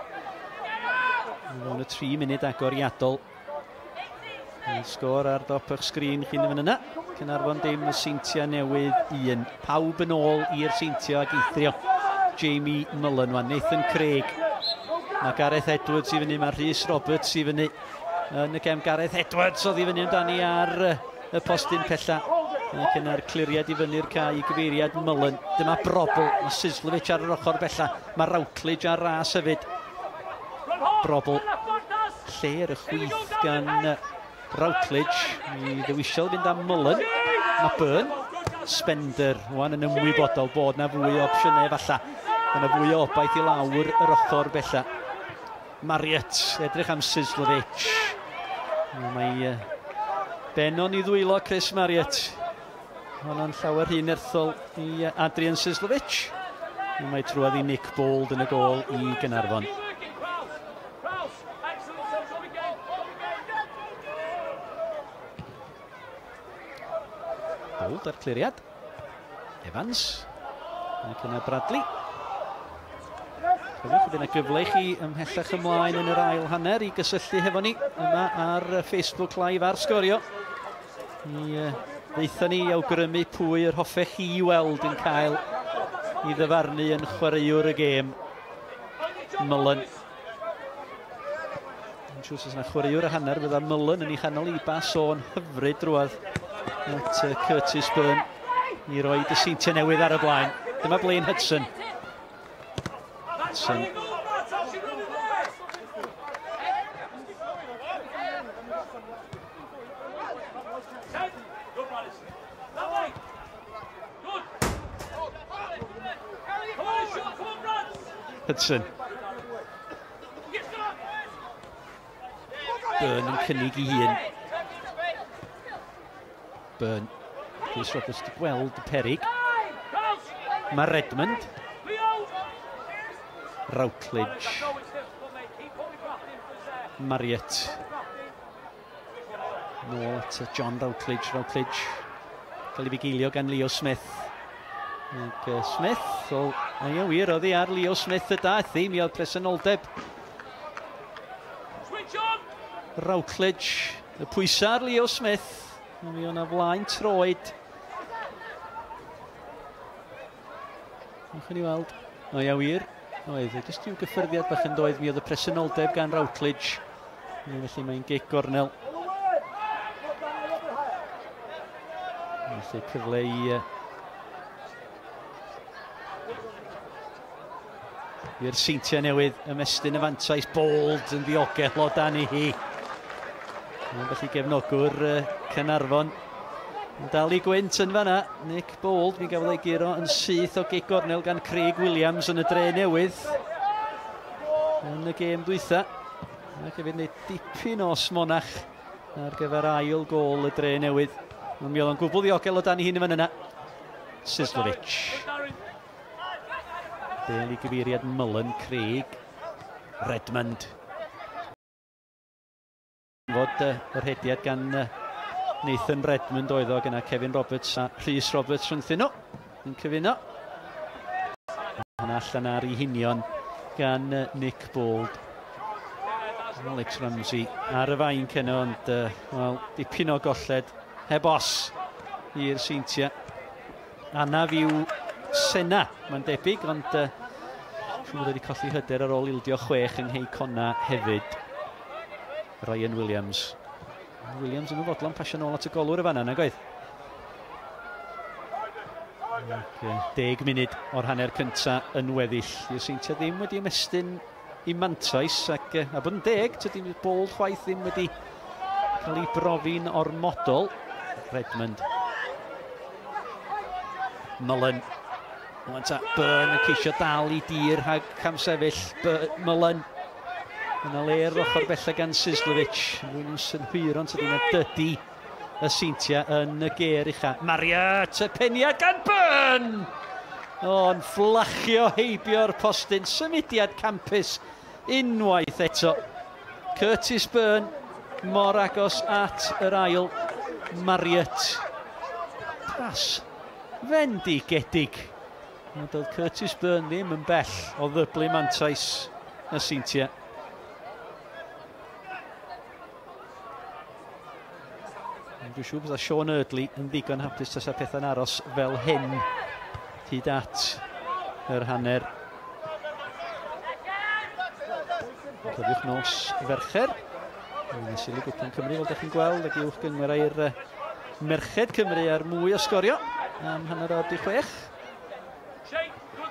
Mewn y 3 munud agoriadol. Sgor ar dop eich sgrin chi'n yn yna. Caernarfon dim y Seintiau Newydd 1. Pawb yn ôl i'r Seintiau ag eithrio. Jamie Mullen wan. Nathan Craig. Mae Gareth Edwards I fyny. Mae Rhys Roberts I fyny. Yn y gem Gareth Edwards oedd I fyny amdani ar y postyn pella. Ac yna'r cliriad I fyny'r cae I gyfeiriad Mullen. Dyma Brobl. Mae Sislovich ar yr ochr bella. Mae Routledge ar ras hefyd. Brobl. Lle ar y chwith gan Routledge. I ddewisio fynd am Mullen. Mae Byrne. Spender. Wan yn ymwybodol bod na fwy o opsiynau falla. Yna fwy o obaith I lawr yr ochr bella. Marriott. Edrych am Sislovich. Mae benon I ddwylo Chris Marriott. Ond llawer hyn erthol I Adrian Sislovich. Mae trwodd I Nick Bold yn y gol I Caernarfon. Bold ar cliriad. Evans. Ac yna Bradley. Bydd yna gyfle I chi ymhellach ymlaen yn yr ail hanner I gysylltu hefo ni yma ar Facebook Live ar Sgorio. I ddeitha ni awgrymu pwy yr hoffech chi I weld yn cael I ddyfarnu yn chwaraewr y gêm. Mullen. Yn siŵr sy'n chwaraewr y hanner fydda Mullen yn ei chanol I bas o'n hyfryd drwodd at Curtis Byrne I roi y Seintiau Newydd ar y blaen. Dyma Blaine Hudson. Hudson. Hudson. Byrne yn cynnig I hun. Byrne. Chris Roberts wedi gweld y perig. Mae Redmond. Routledge. Marriott. Nôl at John Routledge. Routledge. Cael ei figilio gan Leo Smith. Ac Smith, o, a'i wir, oedd hi ar Leo Smith y daeth hi, mi oedd presenoldeb. Routledge, y pwysar Leo Smith, a mi o'na flaen troed. Nwch ni weld, o ia wir, oedd, jyst i'w gyffyrddiad bach yn doedd, mi oedd y presenoldeb gan Routledge. Felly mae'n gic gornel. Felly cyfle I i'r Seintiau Newydd, ymestyn y fantais, Bold yn ddiogel o dan I hi. Felly gefnogwr Caernarfon. Yn dal I gwynt yn fanna, Nick Bold, mi gafodd ei giro yn syth o gic gornel gan Craig Williams yn y dre newydd. Yn y gêm dwytha. Ac hefyd wneud dipyn o smonach ar gyfer ail gol y dre newydd. Mi oedd o'n gwbl ddiogel o dan I hun yn fan yna. Sislovic. Bel I gyfeiriad Mullen, Craig, Redmond. Fod yr hediad gan Nathan Redmond oedd o gyda Kevin Roberts a Rhys Roberts rhwngthyn nhw. Yn cyfuno. Yna allan ar I hunion gan Nick Bold. Alex Ramsey ar y fain cynno, ond wel, dipyn o golled. Heb os i'r Seintiau. Anaf yw Sena, mae'n debyg, ond siŵr wedi colli hyder ar ôl ildio 6 yng Nghei hefyd. Ryan Williams. Williams yn y fodlon pasio nôl at y golwr y fanna, nag oedd? 10 munud o'r hanner cynta yn weddill. I'r Seintiau ddim wedi ymestyn I mantais, ac a bod yn 10, tydi Bold chwaith ddim wedi cael ei brofi'n ormodol. Redmond. Mullen. Byrne yn ceisio dal I dir rhag camsefyll. Mullen. Yna le'r ochr bella gan Sislovic. Rwy'n sy'n hwyron sydd yna dydi y Seintiau yn y ger ucha. Marriott, y peniad gan Byrne! O'n fflachio heibio'r postyn. Symudiad campus unwaith eto. Curtis Byrne mor agos at yr ail. Marriott. Pas fendigedig. Ond oedd Curtis Byrne ddim yn bell o ddyblu mantais y Seintiau. Dwi'n siŵr bydd Sean Eardley yn ddigon hapus tas a pethau'n aros fel hyn hyd at yr hanner. Cofiwch nos fercher. Nes I Gwpan Cymru fel ydych chi'n gweld, ac uwch gyngor i'r merched Cymru ar mwy o sgorio am hanner o'r 16.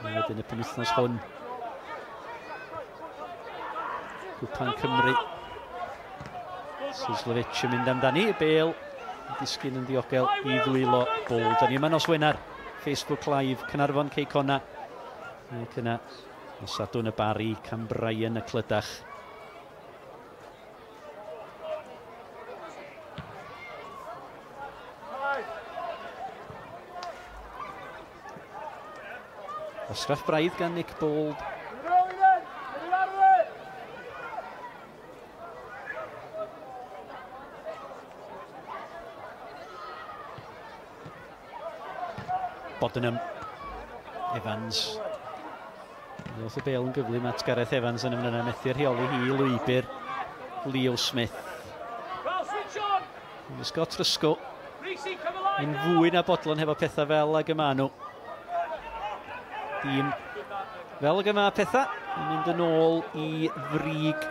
Wedyn y penwythnos hwn. Gwpan Cymru. Sislovic yn mynd amdani, Bale disgyn yn ddiogel I ddwylo Bold. Dan ni yma nos Wener, Facebook Live, Caernarfon Ceicona. Ac yna, Sadwn y Bari, Cambrian y Clydach. Wastraff braidd gan Nick Bold. Bodenham. Evans. Oedd y Bale yn gyflym at Gareth Evans yn ymwneud â methu rheoli hi lwybr Leo Smith. Scott Trysgo yn fwy na bodlon hefo pethau fel ag yma nhw. Dîm fel ag yma pethau yn mynd yn ôl I frig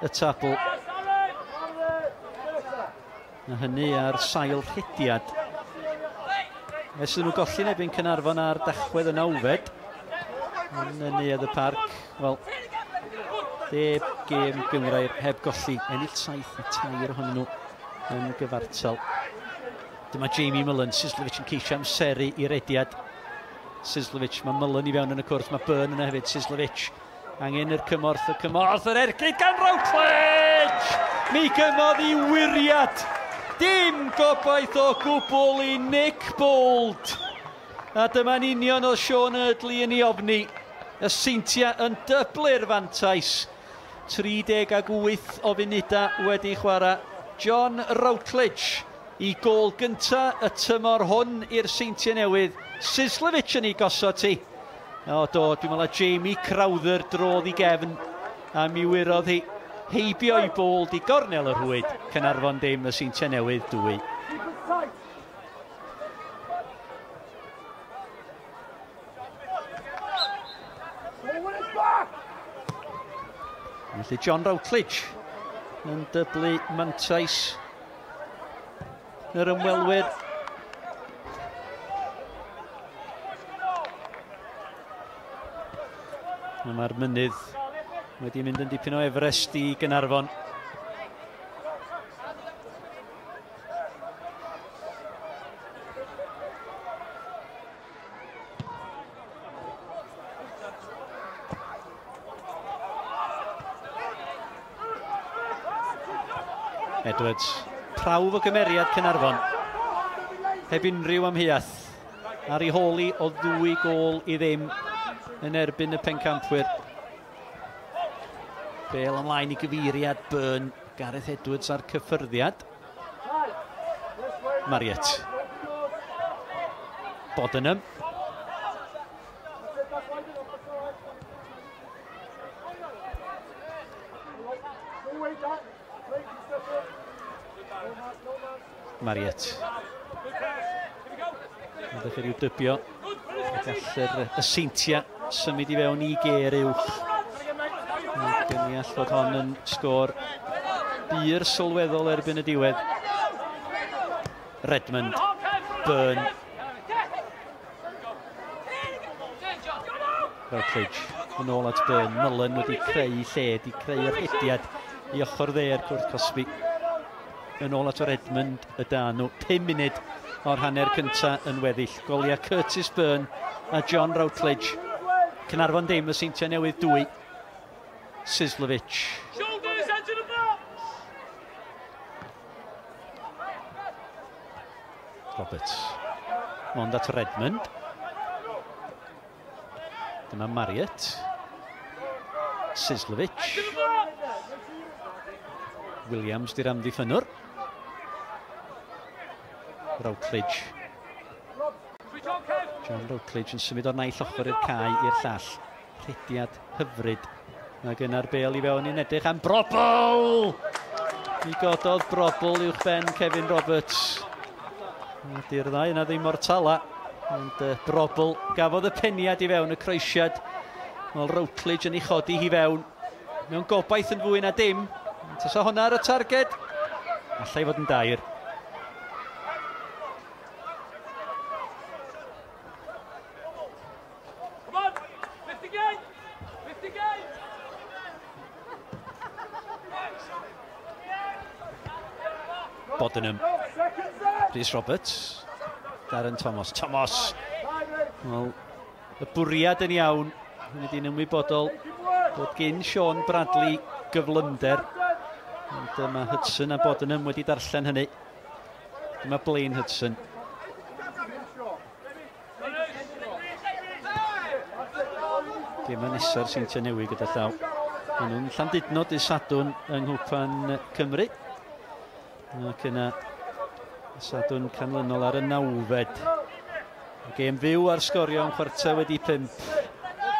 y tabl. A hynny ar sail rhediad. Ers nhw golli nebyn Caernarfon ar dachwedd y 9fed. Yn neuadd y parc Wel, deb gêm gyngrair heb golli, ennill 7 a 3 ohonyn nhw yn gyfartal. Dyma Jamie Mullen, Sislovic yn ceisio amseru i rediad. Sislovic, mae Mullen i fewn yn y cwrs, mae Byrne yna hefyd. Sislovic, angen yr cymorth, yr ergyd gan Routledge! Mi gymodd i wiriad. Dim gobaith o gwbl i Nick Bold. A dyma'n union o Sean Eardley yn ei ofni. Y Seintia yn dyblu'r fantais. 38 o funudau wedi chwarae. John Routledge i gol gynta y tymor hwn i'r Seintia Newydd. Sislovic yn ei gosod ti. O do, dwi'n meddwl Jamie Crowther drodd i gefn. A mi wirodd hi heibio i Bold i gornel y rhwyd. Caernarfon dim y Seintia Newydd 2. Felly John Routledge yn dyblu mantais yr ymwelwyr. Mae'r mynydd wedi mynd yn dipyn o Everest i Caernarfon. Edwards, prawf o gymeriad Caernarfon. Heb unrhyw amheuaeth. Ar ei holi o 2 gol i ddim yn erbyn y pencampwyr. Bale ymlaen i gyfeiriad Byrne. Gareth Edwards ar cyffyrddiad. Marriott. Bodenham. Marriott. Ydych chi rhyw dybio. Gall y Seintia symud i fewn i ger uwch. Gynniall fod hon yn sgôr byr sylweddol erbyn y diwedd. Redmond, Byrne. Routledge yn ôl at Byrne. Mullen wedi creu lled i creu'r hediad i ochr dde'r Cwrt Cosby. Yn ôl at o Redmond y dan nhw. 5 munud o'r hanner cyntaf yn weddill. Golia Curtis Byrne a John Routledge. Caernarfon dim y Seintia Newydd 2. Sislovic. Roberts. Mond at Redmond. Dyma Marriott. Sislovic. Williams di'r amddiffynwr. Routledge. John Routledge yn symud o'r naill ochr i'r cae i'r llall. Rhediad hyfryd. Ac yna'r Bale i fewn i'n edrych am Brobl! Mi gododd Brobl uwch ben Kevin Roberts. Di'r ddau yna ddim o'r tala. Ond Brobl gafodd y peniad i fewn y croesiad. Wel, Routledge yn ei chodi hi fewn. Mewn gobaith yn fwy na dim. Tasa hwnna ar y targed. Allai fod yn dair. Bodenham. Rhys Roberts. Darren Thomas. Wel, y bwriad yn iawn. Wedi'n ymwybodol bod gyn Sean Bradley gyflymder. Ond mae Hudson a Bodenham wedi darllen hynny. Dyma Blaine Hudson. Gema nesaf Seintia Newydd gyda llaw. Maen nhw'n Llandudno dydd Sadwrn yng Nghwpan Cymru. Ac yna Sadwrn canlynol ar y 9fed. Gêm fyw ar Sgorio yn 5:15.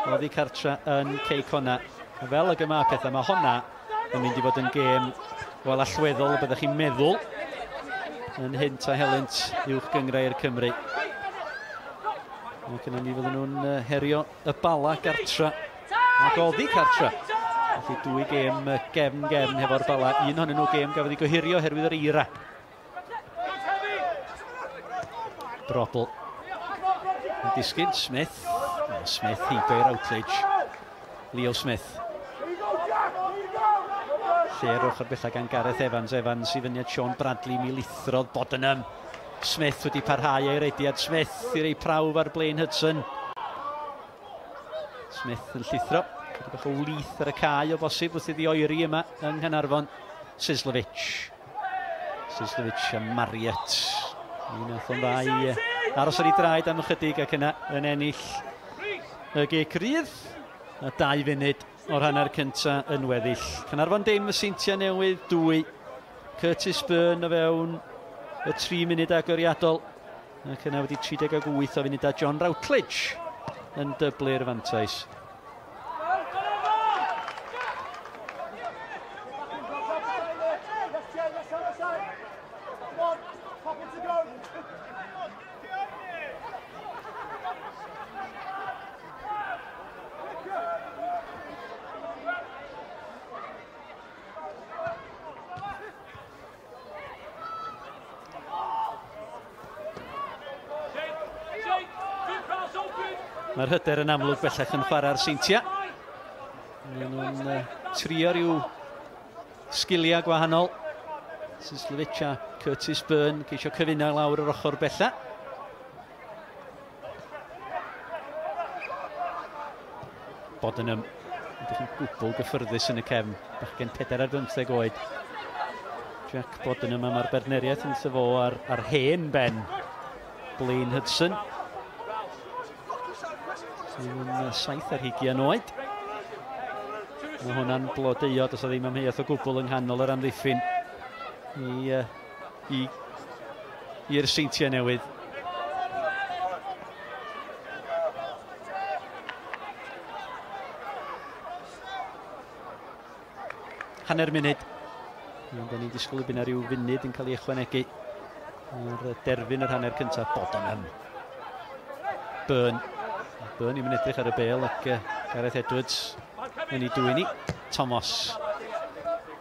Oddi cartra yn Ceicona. Fel y gyma pethau, mae honna yn mynd i fod yn gêm wel allweddol y byddwch chi'n meddwl yn hynt a helynt uwch gyngrau'r Cymru. Ac yna ni fydden nhw'n herio y bala gartra ac oddi cartra. Felly 2 gêm gefn hefo'r bala. Un ohonyn nhw gêm gafodd ei gohirio oherwydd yr eira. Brobl. Yn disgyn Smith. Smith heibio'i Routledge. Leo Smith. Lle'r ochr bella gan Gareth Evans. Evans i fyny at Sean Bradley, mi lithrodd Bodenham. Smith wedi parhau ei rediad. Smith i rei prawf ar Blaine Hudson. Smith yn llithro. Chydig bach o wlith ar y cae o bosib wrth iddi oeri yma yng Caernarfon. Sislovic a Marriott. Un oedd o'n dda i aros ar ei draed am ychydig ac yna yn ennill y geg rydd. A 2 funud o'r hanner cynta yn weddill. Caernarfon dim, y Seintiau Newydd 2. Curtis Byrne o fewn y 3 munud agoriadol. Ac yna wedi 38 o funudau John Routledge yn dyblu'r fantais. Mae'r hyder yn amlwg bellach yn chwarae'r Seintiau. Maen nhw'n trio rhyw sgiliau gwahanol. Sislovic a Curtis Byrne ceisio cyfuno lawr yr ochr bella. Bodenham yn gwbl gyffyrddus yn y cefn. Bachgen 4 ar 15 oed. Jack Bodenham am arberneriaeth yn llyfo ar hen ben Blaine Hudson. Yn 7 ar 20 oed. Mae hwnna'n blodeuo, does o ddim amheuaeth o gwbl yng nghanol yr amddiffyn i'r Seintiau Newydd. Hanner munud. Da ni'n disgwyl i byna rhyw funud yn cael ei ychwanegu ar derfyn yr hanner cyntaf. Bodenham. Byrne i mynd edrych ar y bêl ac Gareth Edwards yn ei dwyni. Thomas.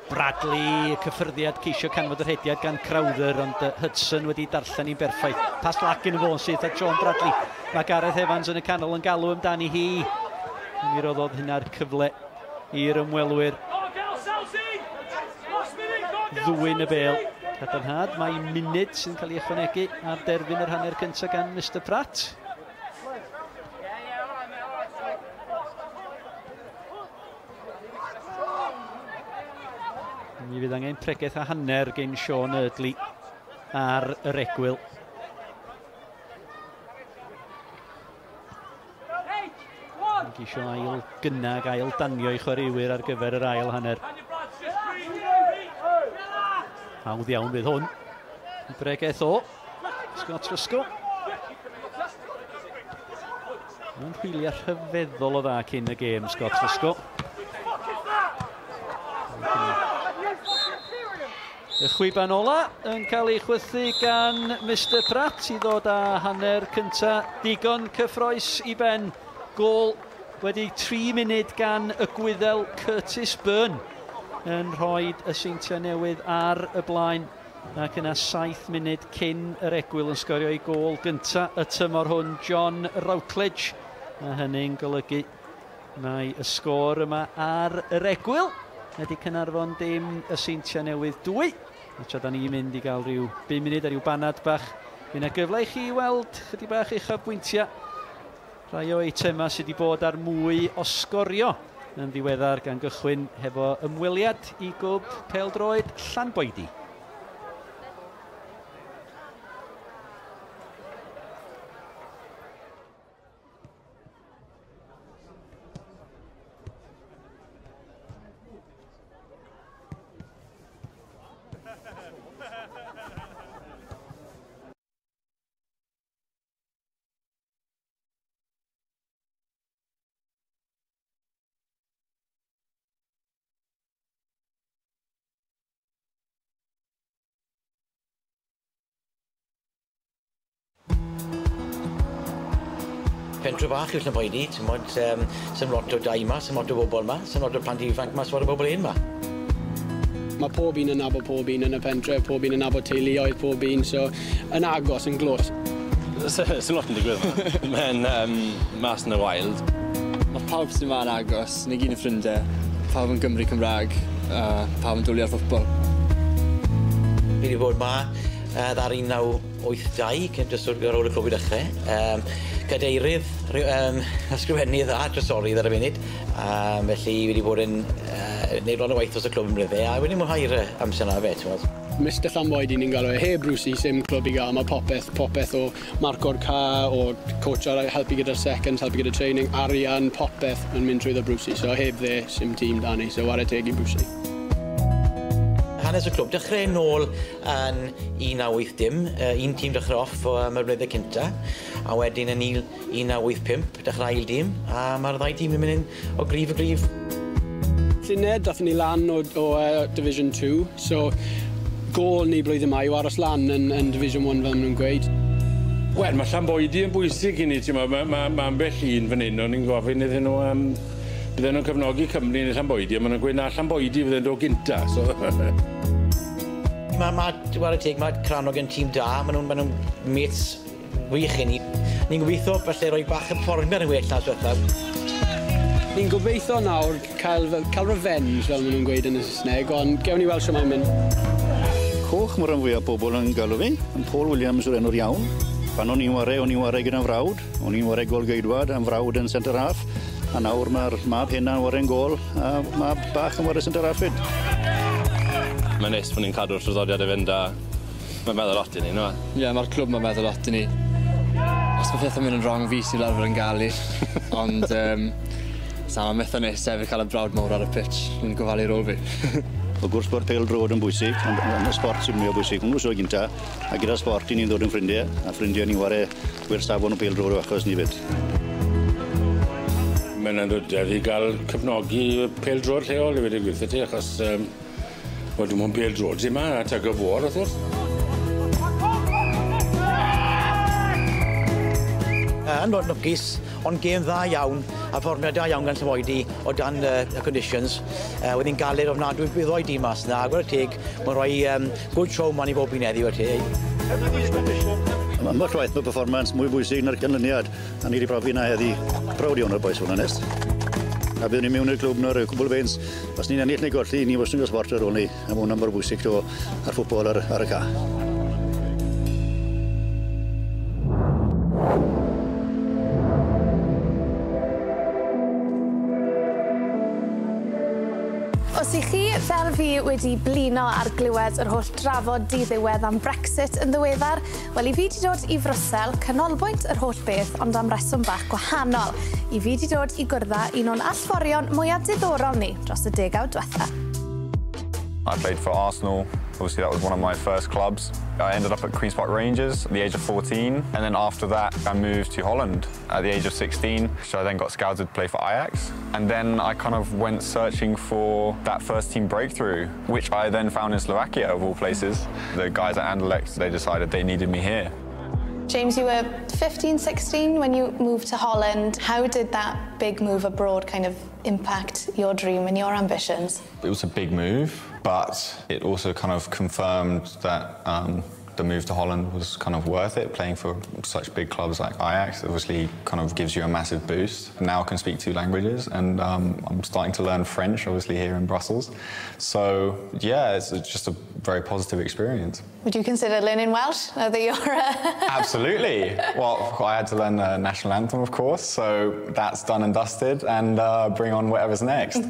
Bradley, y cyffyrddiad ceisio canfod yr hediad gan Crowther, ond Hudson wedi darllen i'n berffaith. Pas lacyn y fôn sydd a John Bradley. Mae Gareth Evans yn y canol yn galw amdani hi. Mi roddodd hynna'r cyfle i'r ymwelwyr ddwyn y bêl. Cadarnhad, mae munud sy'n cael ei ychwanegu ar derfyn yr hanner cyntaf gan Mr Pratt. Mi fydd angen pregaeth a hanner gen Sean Eardley ar y regwyl. Gisio ail gynnag, ail danio i chwaraewyr ar gyfer yr ail hanner. Hawdd iawn fydd hwn. Bregaeth o Scott Rysgo. Mae'n chwilio rhyfeddol o dda cyn y gêm, Scott Rysgo. Y chwiban ola yn cael ei chwythu gan Mr Pratt i ddod â hanner cynta digon cyffroes i ben. Gôl wedi 3 munud gan y Gwyddel Curtis Byrne yn rhoi y Seintiau Newydd ar y blaen. Ac yna 7 munud cyn yr egwyl yn sgorio i gôl gynta y tymor hwn, John Routledge. A hynny'n golygu mae y sgôr yma ar yr egwyl. Ydy Caernarfon dim, y Seintiau Newydd 2. Tra da ni'n mynd i gael rhyw 5 munud a rhyw banad bach. Fydd yna gyfle i chi weld chydig bach uchafbwyntiau. Rhai o eitema sydd wedi bod ar mwy o sgorio yn ddiweddar gan gychwyn hefo ymweliad i gwb pêl-droed Llanboedi. Pentre bach yw'r Llanboedi, sy'n lot o dau yma, sy'n lot o bobl yma, sy'n lot o plant ifanc yma, sy'n lot o bobl un yma. Mae pob un yn nabod pob un yn y pentre, pob un yn nabod teuluoedd pob un, so yn agos, yn glwrs. Sy'n lot yn digwydd. Mae'n mas yn y wild. Lot Pawb sy'n ma'n agos, ni gyd yn ffrindiau. Pawb yn Gymru Cymraeg, pawb yn dwlu ar ffwtbol. Fi wedi bod ma ddar 1982, cyn jyst ar ôl y clwb i dechrau. Cadeirydd, ysgrifennydd a drysori ddar y funud. Felly fi wedi bod yn neud ron o waith dros y clwb yn rydde, a wedi mwynhau'r amser yna fe, ti'n meddwl. Mr Llanboed ni'n galw e, heb Brucey, sim clwb i gael, mae popeth o marco'r car, o coach ar helpu gyda'r seconds, helpu gyda'r training, arian, popeth yn mynd trwy dda Brucey. So heb dde, sim tîm da ni, so ware teg i Brucey. Hanes y clwb dechrau nôl yn 1980, un tîm dechrau off o'r blwyddyn cynta, a wedyn yn 1985 dechrau ail dîm, a mae'r ddau tîm yn mynd o grif y grif. Llynedd, dathon ni lan o Division 2, so gol ni blwyddyn yma yw aros lan yn Division 1 fel maen nhw'n gweud. Wel, mae Llanboedi yn bwysig i ni, mae ambell un fan hyn, o'n i'n gofyn iddyn nhw, bydden nhw'n cefnogi Cymru neu Llanboedi, a maen nhw'n gweud na Llanboedi fydden nhw'n gynta. So. Mae Cranog yn tîm da, maen nhw'n mates wych i ni. Ni'n gobeithio falle roi bach yn fformiad yn well nas diwethaf. Ni'n gobeithio nawr cael revenge fel maen nhw'n gweud yn y Saesneg, ond gewn ni weld sio mae'n mynd. Coch mae'r rhan fwyaf pobl yn galw fi, yn Paul Williams yw'r enw'r iawn. Pan o'n i'n ware gyda'n frawd, o'n i'n ware gol geidwad, am frawd yn centre half, a nawr mae'r mab hynna'n ware'n gol, a mab bach yn ware centre half fyd. Mae'n neis bod ni'n cadw'r traddodiad i fynd, a mae'n meddwl lot i ni, no? Ie, mae'r clwb mae'n meddwl lot i ni. Os mae pethau'n mynd yn wrong, fi sy'n arfer yn gael i, ond mae'n methu neis hefyd cael y brawd mawr ar y pitch, yn gofalu rôl fi. O gwrs bod pêl-drod yn bwysig, ond y sport sy'n mwy o bwysig. Hwnnw sy'n gynta, a gyda sport ni'n dod yn ffrindiau, a ffrindiau ni'n ware gwersafon o pêl-drod o achos ni fyd. Mae'n anrydedd i gael cefnogi pêl-drod lleol i wedi gweithio ti, achos dwi'n mwyn pêl-drod sy'n yma, a tag o fôr, wrth gwrs. Yn nwcus, ond gêm dda iawn, a fformiad da iawn gan Llanboedi o dan y conditions. Wedi'n galed ofnadwy bydd o'i dîm mas yna, agor y teg, mae'n rhoi good show man i bob un heddiw o'r teg. Mae'r rhaid mae performance mwy bwysig na'r canlyniad, a ni wedi profi yna heddi prawd iawn o'r boes fo'n onest. A byddwn ni mewn i'r clwb nawr, cwbl beins, os ni'n ennill neu golli, ni wastad yn sport ar ôl ni, a mae hwnna'n mor bwysig to ar ffwtbol ar y ca. Os i chi, fel fi, wedi blino ar glywed yr holl drafod di-ddiwedd am Brexit yn ddiweddar, wel i fi wedi dod i Frwsel, canolbwynt yr holl beth, ond am reswm bach gwahanol. I fi wedi dod i gwrdd un o'n allforion mwyaf diddorol ni dros y degawd diwetha. I played for Arsenal. Obviously, that was one of my first clubs. I ended up at Queen's Park Rangers at the age of 14. And then after that, I moved to Holland at the age of 16. So I then got scouted to play for Ajax. And then I kind of went searching for that first team breakthrough, which I then found in Slovakia, of all places. The guys at Anderlecht, they decided they needed me here. James, you were 15, 16 when you moved to Holland. How did that big move abroad kind of impact your dream and your ambitions? It was a big move, but it also kind of confirmed that the move to Holland was kind of worth it. Playing for such big clubs like Ajax obviously kind of gives you a massive boost. Now I can speak 2 languages, and I'm starting to learn French, obviously, here in Brussels. So, yeah, it's just a very positive experience. Would you consider learning Welsh now that you're... Absolutely. Well, I had to learn the national anthem, of course, so that's done and dusted, and bring on whatever's next.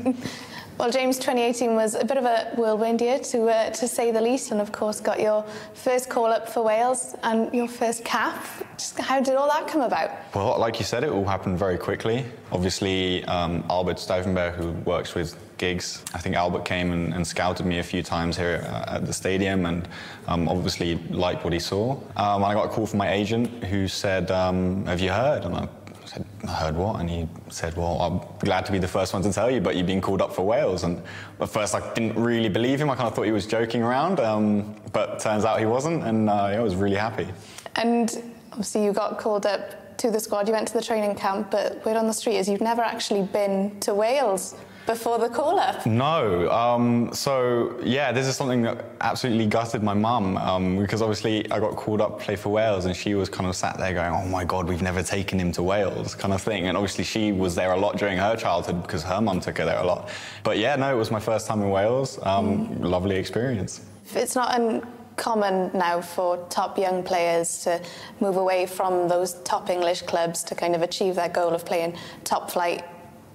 Well, James, 2018 was a bit of a whirlwind year, to say the least, and of course got your first call-up for Wales and your first cap. Just how did all that come about? Well, like you said, it all happened very quickly. Obviously, Albert Stuyvenberg, who works with gigs, I think Albert came and scouted me a few times here at the stadium, and obviously liked what he saw. And I got a call from my agent who said, have you heard? And I said, I heard what? And he said, well, I'm glad to be the first one to tell you, but you've been called up for Wales. And at first I didn't really believe him. I kind of thought he was joking around, but turns out he wasn't, and I was really happy. And obviously you got called up to the squad, you went to the training camp, but word on the street is you've never actually been to Wales before the call-up? No. So, yeah, this is something that absolutely gutted my mum because obviously I got called up to play for Wales and she was kind of sat there going, oh my God, we've never taken him to Wales kind of thing. And obviously she was there a lot during her childhood because her mum took her there a lot. But yeah, no, it was my first time in Wales. Lovely experience. It's not uncommon now for top young players to move away from those top English clubs to kind of achieve their goal of playing top flight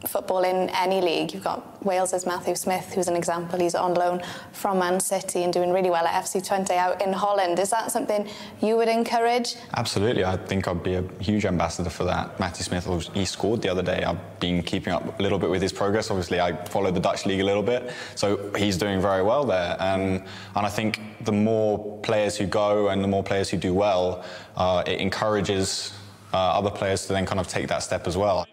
football in any league. You've got Wales's Matthew Smith, who's an example. He's on loan from Man City and doing really well at FC Twente out in Holland. Is that something you would encourage? Absolutely. I think I'd be a huge ambassador for that. Matthew Smith, he scored the other day. I've been keeping up a little bit with his progress. Obviously, I follow the Dutch league a little bit, so he's doing very well there. And I think the more players who go and the more players who do well, it encourages other players to then kind of take that step as well.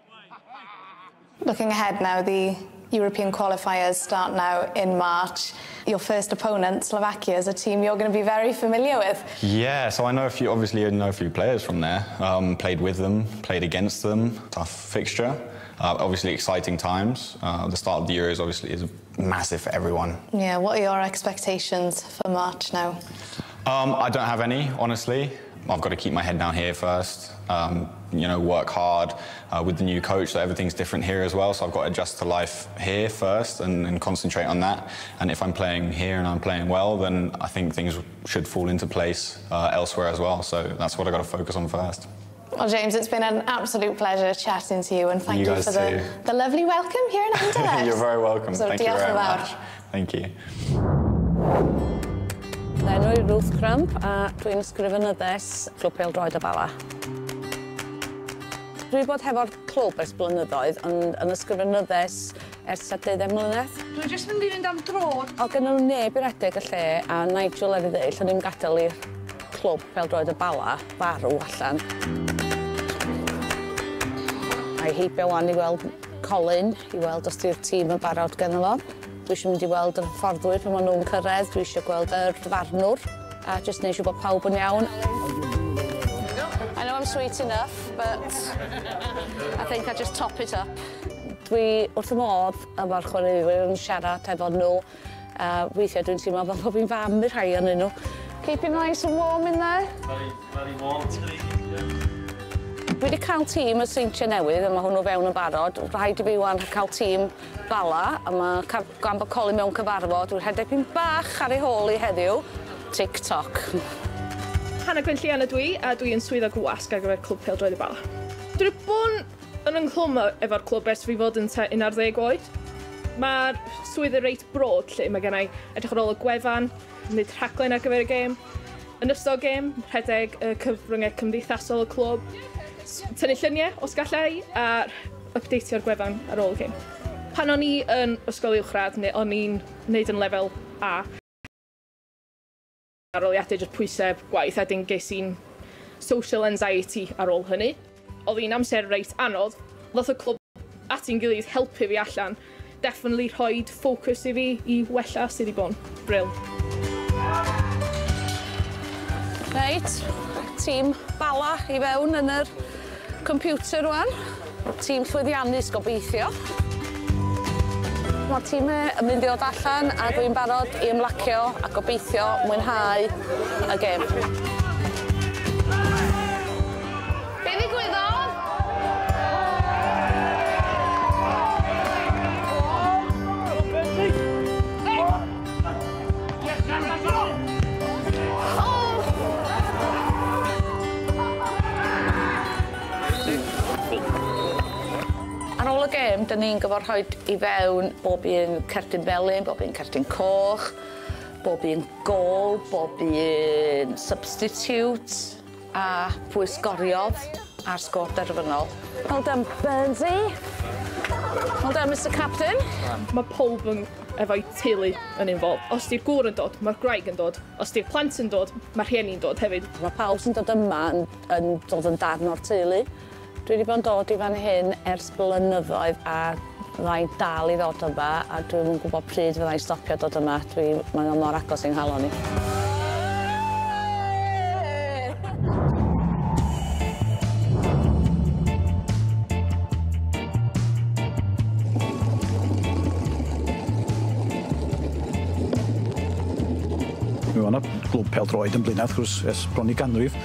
Looking ahead now, the European qualifiers start now in March. Your first opponent, Slovakia, is a team you're going to be very familiar with. Yeah, so I know obviously I know a few players from there. Played with them, played against them. Tough fixture. Obviously exciting times. The start of the Euros obviously is massive for everyone. Yeah, what are your expectations for March now? I don't have any, honestly. I've got to keep my head down here first. You know, work hard with the new coach, so everything's different here as well. So I've got to adjust to life here first and concentrate on that. And if I'm playing here and I'm playing well, then I think things should fall into place elsewhere as well. So that's what I've got to focus on first. Well, James, it's been an absolute pleasure chatting to you, and thank you for the lovely welcome here in Anderlecht. You're very welcome. So thank you very much. Thank you. Enw i Ruth Crump a dwi'n ysgrifenyddes Clwb Pêl-droed y Bala. Dwi wedi bod hefo'r clwb ers blynyddoedd, ond yn ysgrifenyddes ers 10 mlynedd. Dwi'n jyst mynd i fynd am dro. O gynnu neb i'r edeg y lle, a Nigel ar ei ddeill, o'n i'n gadael i'r Clwb Pêl-droed y Bala farw allan. A'i heibio wan i weld Colin, i weld os di'r tîm yn barod gynnu fo. Dwi eisiau mynd i weld yr fforddwyr pan maen nhw'n cyrraedd, dwi eisiau gweld yr farnwr, a jyst neud siŵr bod pawb yn iawn. I know I'm sweet enough, but I think I just top it up. Dwi wrth y modd efo'r chwaraewyr yn siarad efo nhw, a weithiau dwi'n teimlo fel bod fi'n fam i'r rhai yn nhw. Keep it nice and warm in there. Very warm today. Dwi wedi cael tîm y Seintiau Newydd, a mae hwnnw fewn yn barod. Rhaid i fi wan cael tîm Bala, a mae gan bod Colin mewn cyfarfod, dwi'n rhedeg pyn bach ar ei hôl i heddiw. Tic-toc. Hannah Gwynllian ydw i, a dwi'n swyddog wasg ar gyfer Clwb Pêl-droed y Bala. Dwi wedi bod yn ynghlwm efo'r clwb ers fi fod yn 11 oed. Mae'r swydd yn reit brod lle mae gennau edrych ar ôl y gwefan, wneud rhaglen ar gyfer y gêm. Yn ystod gêm, rhedeg y cyfryngau cymdeithasol y clwb, tynnu lluniau os gallai a updateio'r gwefan ar ôl y gêm. Pan o'n i yn ysgol uwchradd, neu o'n i'n wneud yn lefel A, aroliadau jyst pwysau gwaith, a dyn ges i'n social anxiety ar ôl hynny. Oedd hi'n amser reit anodd, ddoth y clwb at i'n gilydd helpu fi allan, definitely rhoid ffocws i fi i wella sydd i bod yn bril. Reit, tîm Bala i fewn yn yr computer rwan. Tîm llwyddiannus gobeithio. Mae'r tîm yn mynd i ddod allan a dwi'n barod i ymlacio a gobeithio mwynhau y gêm. Be ddigwyddodd? Ar ôl y gêm, dyn ni'n gyfarhoed i fewn bob un cerdyn felyn, bob un cerdyn coch, bob un gol, bob un substitute, a pwy sgoriodd a'r sgôr derfynol. Well done, Burnsy. Well done, Mr Captain. Mae pob efo'i teulu yn involved. Os di'r gŵr yn dod, mae'r graig yn dod. Os di'r plant yn dod, mae'r rhieni'n dod hefyd. Mae pawb sy'n dod yma yn dod yn darn o'r teulu. Dwi wedi bod yn dod i fan hyn ers blynyddoedd a fyddai'n dal i ddod yma a dwi'n gwybod pryd fyddai'n stopio dod yma. Mae'n mor agos i'n halon ni. Mi oedd yna glwb pêl-droed yn blaenau, wrth gwrs, ers bron i ganrif.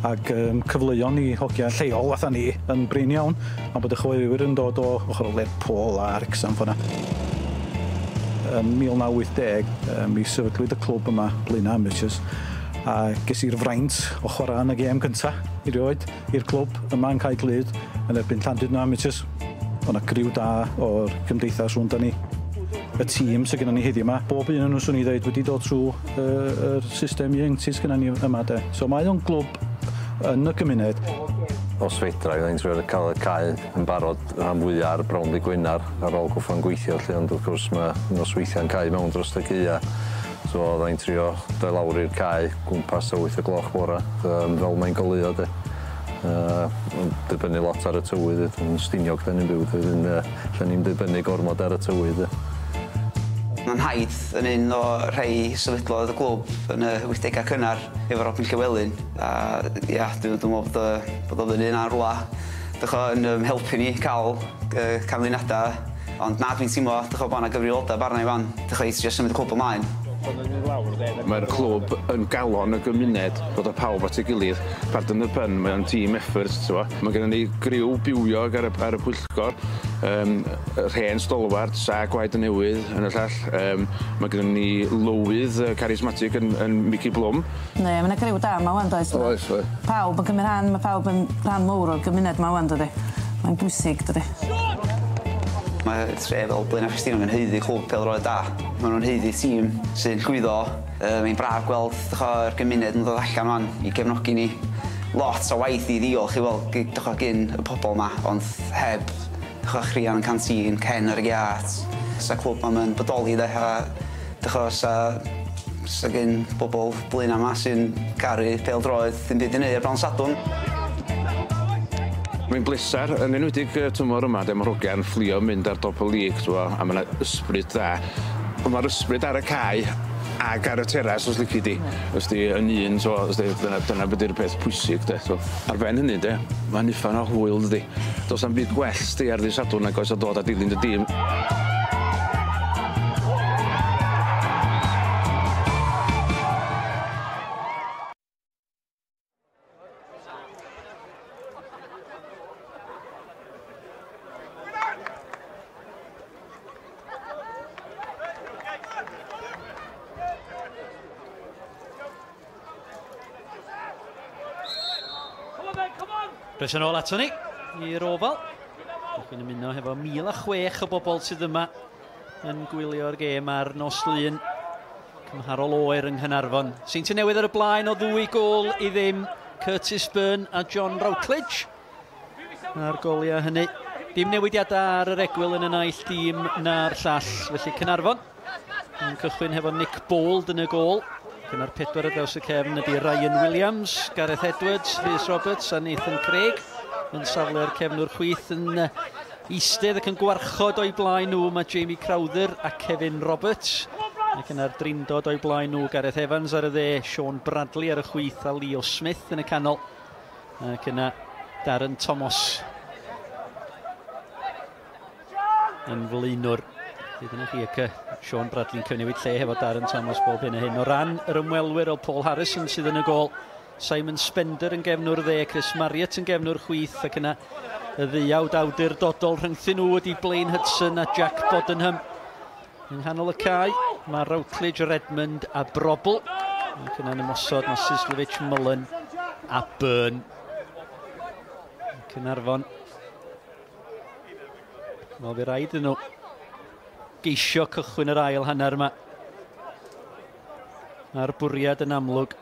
Ac cyfleuon i hogia lleol fatha ni yn brin iawn, a bod y chwaraewyr yn dod o ochr o Lerpwl a Wrexham ffona. Yn 1980, mi sefydlwyd y clwb yma blaenau amateurs, a ges i'r fraint o chwarae yn y gêm cyntaf erioed i'r clwb yma yn Caerglyd yn erbyn Llandudno Amateurs. Oedd yna griw da o'r gymdeithas rhwng da ni. Y tîm sydd gennym ni heddiw yma, bob un yn nhw, swn i ddweud, wedi dod trwy y system ieuenctid gennym ni yma. So mae o'n glwb yn y gymuned. Os fedra, byddai'n trio cael y cae yn barod rhan fwyaf ar brown di Gwynar ar ôl gwffan gweithio, ond wrth gwrs mae nosweithiau'n cae mewn dros y gaea. So byddai'n trio doi lawr i'r cae gwmpas o 8 o'cloch bora, fel mae'n goleuo. Dibynnu lot ar y tywydd, yn Stiniog da ni'n byw, lle ni'n dibynnu gormod ar y tywydd. Mae'n haid yn un o rhai sefydlodd y glwb yn y 80au cynnar efo Robin Llywelyn. A ia, dwi'n meddwl bod oedd yn un ar rwla yn helpu ni cael canlyniadau. Ond na, dwi'n teimlo bod yna gyfrifoldeb arna i fan. I trio symud y clwb ymlaen. Mae'r clwb yn galon y gymuned bod o pawb at ei gilydd. Pardon y pun, mae'n team effort. Mae gennym ni griw biwiog ar y pwyllgor, rhen stolwart, sa gwaed y newydd yn y llall. Mae gennym ni lywydd charismatic yn Mickey Blwm. Ne, mae'n griw da, mae wan does. Oes. Pawb yn cymryd rhan, mae pawb yn rhan mawr o'r gymuned mae wan dydy. Mae'n bwysig dydy. Mae tre fel Blaenau Ffestiniog yn haeddu clwb pêl-droed da. Maen nhw'n haeddu tîm sy'n llwyddo. Mae'n braf gweld yr gymuned yn dod allan fan i gefnogi ni. Lot o waith i ddiolch i weld gyn y pobl yma, ond heb chrian yn cantin, cen ar y giat. Sa clwb yma'n bodoli de, a sa gyn bobl Blaenau yma sy'n caru pêl-droed ddim byd i neud ar Bron Sadwrn. Mae'n blesar, yn enwedig tymor yma, mae'r hogiau'n fflio mynd ar top o lig, a mae yna ysbryd dda. Mae'r ysbryd ar y cae ag ar y teras os lici di. Os di yn un, dyna beth yw'r peth pwysig. Ar ben hynny, mae'n uffan o hwyl, dydi. Does na'm byd gwell di ar ddydd Sadwrn nag oes o dod a dilyn y dîm. Bres yn ôl ato ni i'r ofal. Dwi'n ymuno hefo 1,006 o bobl sydd yma yn gwylio'r gêm ar nos Lun. Cymharol oer yng Caernarfon. Seintiau Newydd ar y blaen o 2 gôl i ddim. Curtis Byrne a John Routledge. A'r goliau hynny. Dim newidiadau ar yr egwyl yn y naill dîm na'r llall. Felly Caernarfon yn cychwyn hefo Nick Bold yn y gôl. Gyna'r 4 ar draws y cefn ydy Ryan Williams, Gareth Edwards, Rhys Roberts a Nathan Craig. Yn safle'r cefnwr chwith yn eistedd ac yn gwarchod o'i blaen nhw. Mae Jamie Crowther a Kevin Roberts. Ac yna'r drindod o'i blaen nhw Gareth Evans ar y dde, Sean Bradley ar y chwith a Leo Smith yn y canol. Ac yna Darren Thomas yn flaenwr. Dyna chi ac Sean Bradley'n cyfnewid lle hefo Darren Thomas bob hyn a hyn. O ran yr ymwelwyr o Paul Harrison sydd yn y gôl. Simon Spender yn gefnwr dde, Chris Marriott yn gefnwr chwith, ac yna y ddiawd awdurdodol rhyngthyn nhw ydi Blaine Hudson a Jack Bodenham. Yng nghanol y cae, mae Routledge, Redmond a Brobl. Ac yna'n ymosod mae Sislevich, Mullen a Byrne. Caernarfon. Wel, fi raid yn nhw geisio cychwyn yr ail hanner yma. A'r bwriad yn amlwg.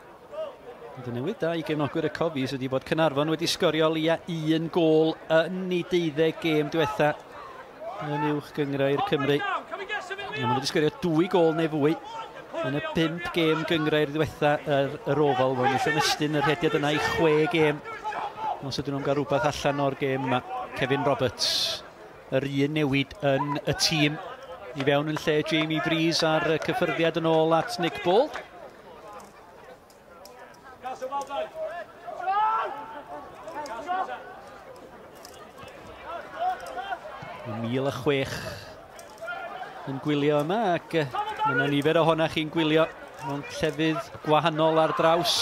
Ond y newid da i gefnogwyr y Cofis ydy bod Caernarfon wedi sgorio lia 1 gôl yn ei 12 gêm diwetha yn uwch gyngrau'r Cymru. Maen nhw wedi sgorio 2 gôl neu fwy yn y 5 gêm gyngrau'r diwetha yr ofal. Mae'n eisiau mestyn yr hediad yna i 6 gêm. Os ydyn nhw'n cael rhywbeth allan o'r gêm yma. Kevin Roberts, yr un newid yn y tîm. I fewn yn lle Jamie Breeze ar y cyffyrddiad yn ôl at Nick Bold. Mil a 6 yn gwylio yma ac mae yna nifer ohonach chi'n gwylio mewn llefydd gwahanol ar draws.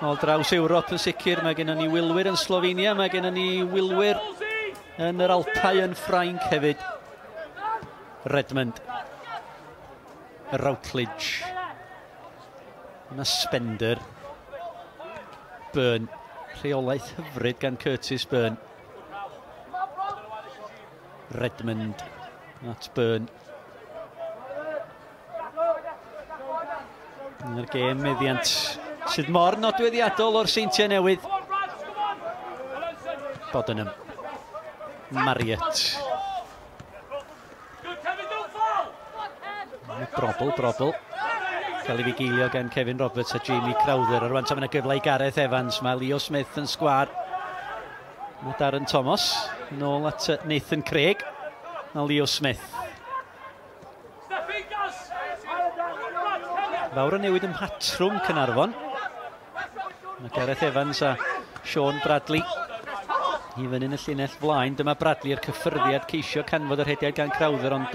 Ôl draws Ewrop yn sicr, mae gennym ni wilwyr yn Slovenia, mae gennym ni wilwyr yn yr Alpau yn Ffrainc hefyd. Redmond. Routledge. Yna Spender. Byrne. Rheolaeth hyfryd gan Curtis Byrne. Redmond. At Byrne. Yna'r gêm meddiant sydd mor nodweddiadol o'r Seintiau Newydd. Bodenham. Marriott. Brobl. Cael ei figilio gan Kevin Roberts a Jamie Crowther. Ar rwan tam yna gyfle i Gareth Evans. Mae Leo Smith yn sgwar. Mae Darren Thomas. Nôl at Nathan Craig. A Leo Smith. Fawr o newid ym patrwm Caernarfon. Mae Gareth Evans a Sean Bradley i fyny yn y llinell flaen. Dyma Bradley yr cyffyrddiad ceisio canfod yr hediad gan Crowther, ond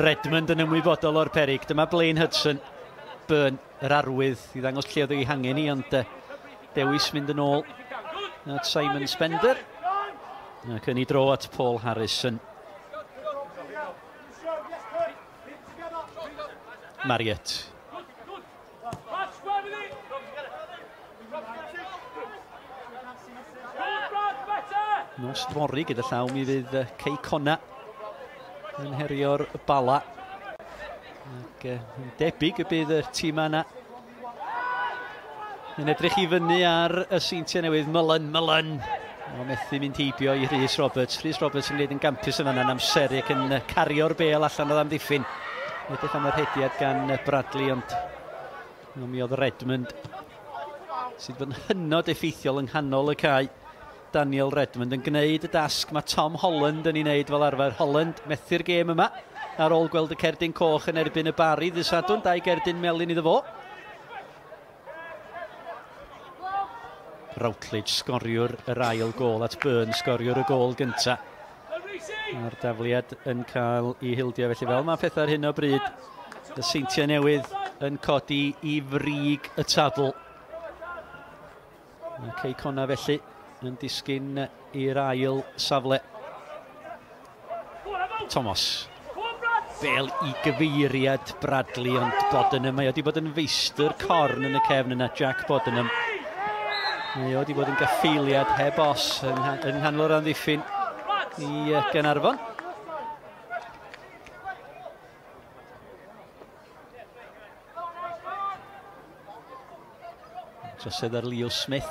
Redmond yn ymwybodol o'r peryg. Dyma Blaine Hudson. Byrne, yr arwydd, i ddangos lle oedd ei hangen i, ond dewis mynd yn ôl at Simon Spender. Ac yn ei dro at Paul Harrison. Marriott. Nos Fori gyda llaw mi fydd Cei Conna yn herio'r bala. Ac yn debyg y bydd y tîm yna yn edrych i fyny ar y Seintiau Newydd. Mullen. O methu mynd heibio i Rhys Roberts. Rhys Roberts yn gwneud yn gampus yma yn amseru ac yn cario'r bel allan o ddamddiffyn. Edrych am yr hediad gan Bradley, ond mi oedd Redmond sydd yn hynod effeithiol yng nghanol y cae. Daniel Redmond yn gwneud y dasg mae Tom Holland yn ei wneud fel arfer. Holland methu'r gêm yma ar ôl gweld y cerdyn coch yn erbyn y Bari ddydd Sadwrn. 2 gerdyn melyn iddo fo. Routledge sgoriwr yr ail gol at Byrne sgoriwr y gol gynta. Mae'r dafliad yn cael ei hildio felly fel mae pethau ar hyn o bryd. Y Seintiau Newydd yn codi i frig y tabl. Cei Conna felly yn disgyn i'r ail safle. Thomas. Bel i gyfeiriad Bradley, ond Bodenham. Mae wedi bod yn feistr corn yn y cefn yna, Jack Bodenham. Mae wedi bod yn gaffeiliad heb os yng nghanol o'r amddiffyn i Caernarfon. Josedd ar Leo Smith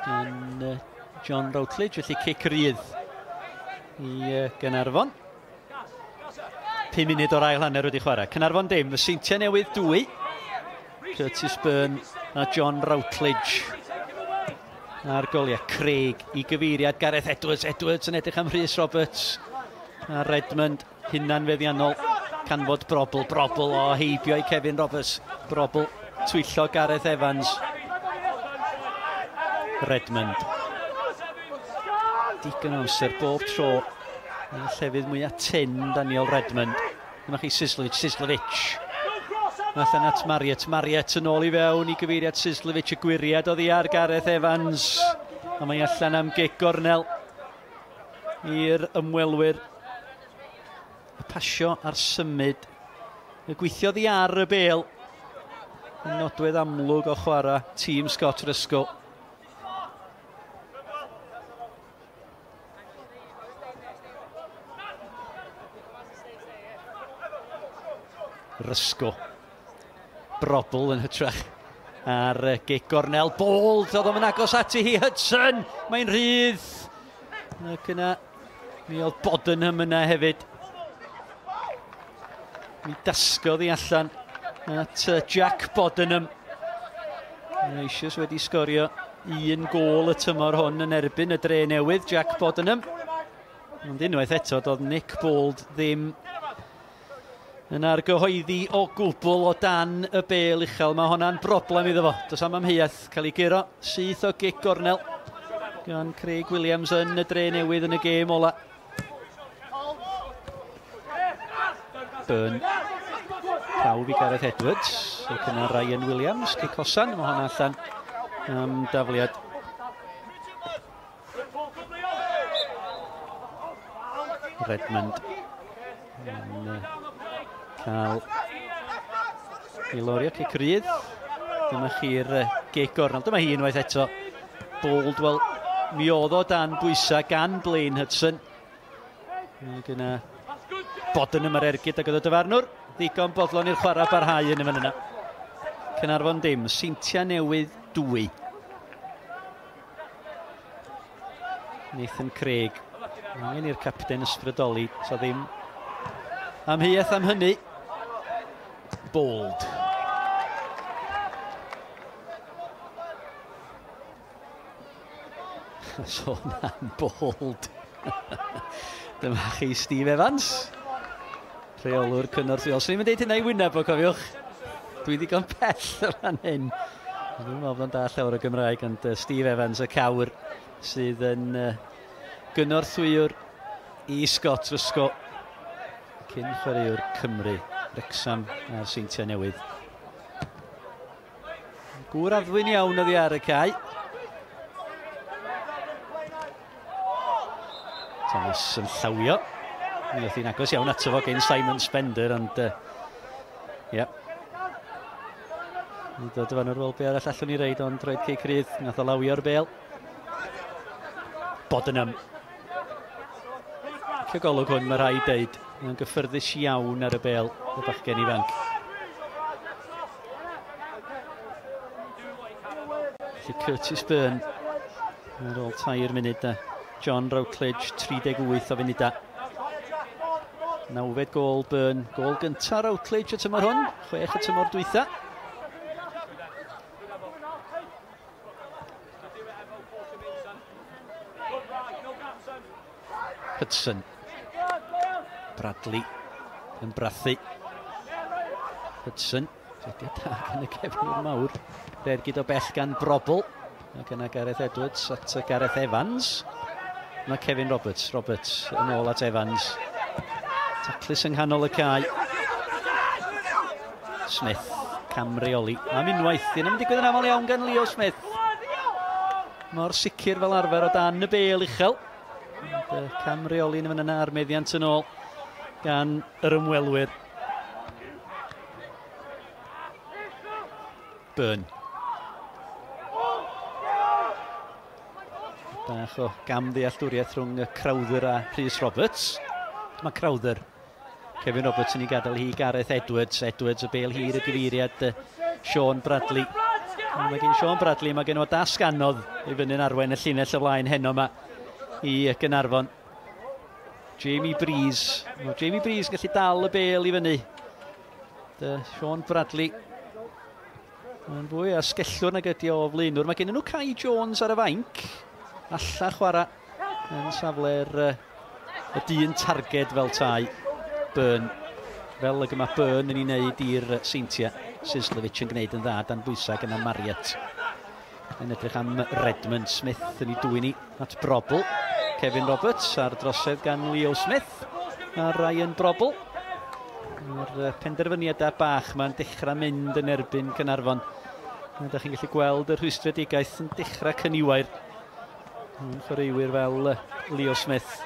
yn John Routledge, felly cic rydd i Caernarfon. 5 munud o'r ail hanner wedi chwarae. Caernarfon dim, y Seintiau Newydd 2. Curtis Byrne a John Routledge. A'r goliau Craig i gyfeiriad Gareth Edwards. Edwards yn edrych am Rhys Roberts. A Redmond, hunan feddiannol. Canfod Brobl o heibio i Kevin Roberts. Brobl, twyllo Gareth Evans. Redmond. Digon amser bob tro. Yn llefydd mwyaf tin Daniel Redmond. Dyma chi Sislovic. Allan at Marriott yn ôl i fewn i gyfeiriad Sislovic. Y gwiriad oddi ar Gareth Evans. A mae allan am gic gornel i'r ymwelwyr. Y pasio ar symud. Y gweithiodd i ar y bel. Yn nodwedd amlwg o chwarae tîm Scott Rysgo. Rysgo. Brobl yn hytrach ar gic gornel. Bold, oedd o'n agos ati hi. Hudson, mae'n rhydd. Ac yna, mi oedd Bodenham yna hefyd. Mi dasgodd hi allan at Jack Bodenham. Eisiau wedi sgorio 1 gol y tymor hwn yn erbyn y Dre Newydd, Jack Bodenham. Ond unwaith eto, doedd Nick Bold ddim yn argyhoeddi o gwbl o dan y bel uchel. Mae hwnna'n broblem iddo fo. Does am amheuaeth cael ei giro syth o gic gornel gan Craig Williams yn y Dre Newydd yn y gêm ola. Byrne. Prawf i Gareth Edwards. Felly cyna Ryan Williams, cic hosan, mae hwnna allan am dafliad. Redmond yn cael ei lorio cic rydd. Dyma chi'r gig gornel. Dyma hi unwaith eto. Bold, wel, mi oedd o dan bwysa gan Blaine Hudson. Mae gyna Bodden yma'r ergyd ag oedd y dyfarnwr. Ddigon bodlon i'r chwarae barhau yn y fan yna. Caernarfon dim, Seintiau Newydd 2. Nathan Craig. Angen i'r capten ysbrydoli, so ddim amheuaeth am hynny. Bold. Sôn am Bold. Dyma chi Steve Evans. Rheolwr cynorthwyol. Swn i'n deud hynna i wyneb o, cofiwch. Dwi wedi gone pell o fan hyn. Dwi'n meddwl bod o'n dall llawer o Gymraeg, ond Steve Evans, y cawr, sydd yn gynorthwyr i Scott Rysgo. Cyn chwaraewr Cymru, Wrexham a Seintiau Newydd. Gŵr addwyn iawn oddi ar y cae. Thomas yn llawio. Mi oedd hi'n agos iawn ato fo gen Simon Spender, ond ia. Ni dod o fan o'r wel be arall allwn ni reid, ond roed ceic rydd, nath o lawio'r bel. Bodden. Cio golwg hwn, mae rhaid deud. Mae'n gyffyrddus iawn ar y bel, y bachgen ifanc. Felly Curtis Byrne, ar ôl 3 munud da. John Routledge, 38 o funudau. 9 gol Byrne, gol gyntaf Routledge y tymor hwn, 6 y tymor dwytha. Hudson. Bradley yn brathu. Hudson, sediad da gan y cefnwr mawr. Ergyd o bell gan Brobl. Ac yna Gareth Edwards at Gareth Evans. Yna Kevin Roberts yn ôl at Evans. Taclus yng nghanol y cae. Smith, camreoli. Am unwaith, yna mynd digwydd yn aml iawn gan Leo Smith. Mor sicr fel arfer o dan y bel uchel. Camreoli yn yna ar meddiant yn ôl gan yr ymwelwyr. Byrne. Bach o gamddealltwriaeth rhwng y Crowther a Rhys Roberts. Mae Crowther. Kevin Roberts yn ei gadael hi Gareth Edwards. Edwards y bel hir y gyfeiriad Sean Bradley. Mae gen Sean Bradley, mae gen o dasg anodd i fyny'n arwen y llinell o flaen heno yma i Caernarfon. Jamie Breeze. Jamie Breeze gallu dal y bel i fyny. Sean Bradley. Mae'n fwy a sgellwr nag ydi o flaenwr. Mae gen nhw Kai Jones ar y fainc. Alla chwarae yn safle'r y dyn targed fel tai. Byrne. Fel y gyma Byrne yn ei wneud i'r Seintiau. Sislevic yn gwneud yn dda dan bwysau gyda Marriott. Yn edrych am Redmond. Smith yn ei dwy'n ni at Brobl. Kevin Roberts ar drosedd gan Leo Smith a Ryan Brobl. Mae'r penderfyniadau bach ma'n dechrau mynd yn erbyn Caernarfon. Ydych chi'n gallu gweld y rhwystredigaeth yn dechrau cyniwair. Chwaraewyr fel Leo Smith.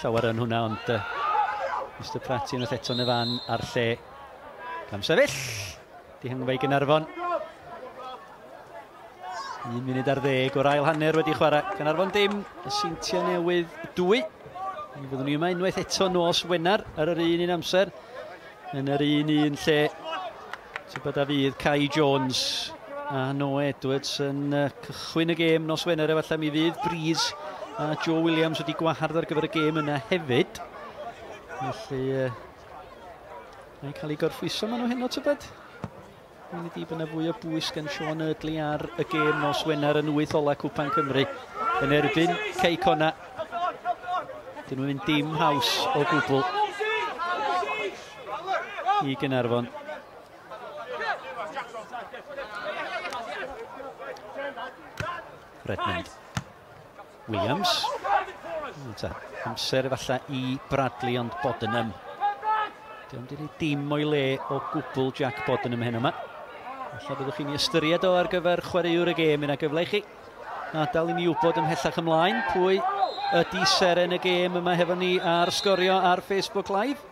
Llawer yn hwnna, ond Mr Pratt yn eto yn y fan ar lle. Cam sefyll. Dihangfa i Caernarfon. 1 munud ar 10 o'r ail hanner wedi chwarae. Caernarfon dim, y Seintiau Newydd 2. Fyddwn ni yma unwaith eto nos Wener ar yr un amser. Yn yr un lle. Tybed a fydd Kai Jones a Noah Edwards yn cychwyn y gêm nos Wener. Efallai mi fydd Breeze a Joe Williams wedi gwahardd ar gyfer y gêm yna hefyd. Felly, mae'n cael ei gorffwyso maen nhw heno, tybed? Mae'n i dib yna fwy o bwys gan Sean Eardley ar y gêm nos Wener yn 8 ola Cwpan Cymru. Yn erbyn Cei Conna. Dyn nhw'n mynd dim haws o gwbl i Caernarfon. Redmond. Williams. Amser efallai i Bradley ond Bodden. Dim wedi dim o'i le o gwbl jackpot yn ymhen yma. Alla byddwch chi'n ei ystyried o ar gyfer chwaraewr y gêm yna gyfle i chi. Adal i ni wybod ymhellach ymlaen pwy ydy seren y gêm yma hefo ni ar Sgorio ar Facebook Live.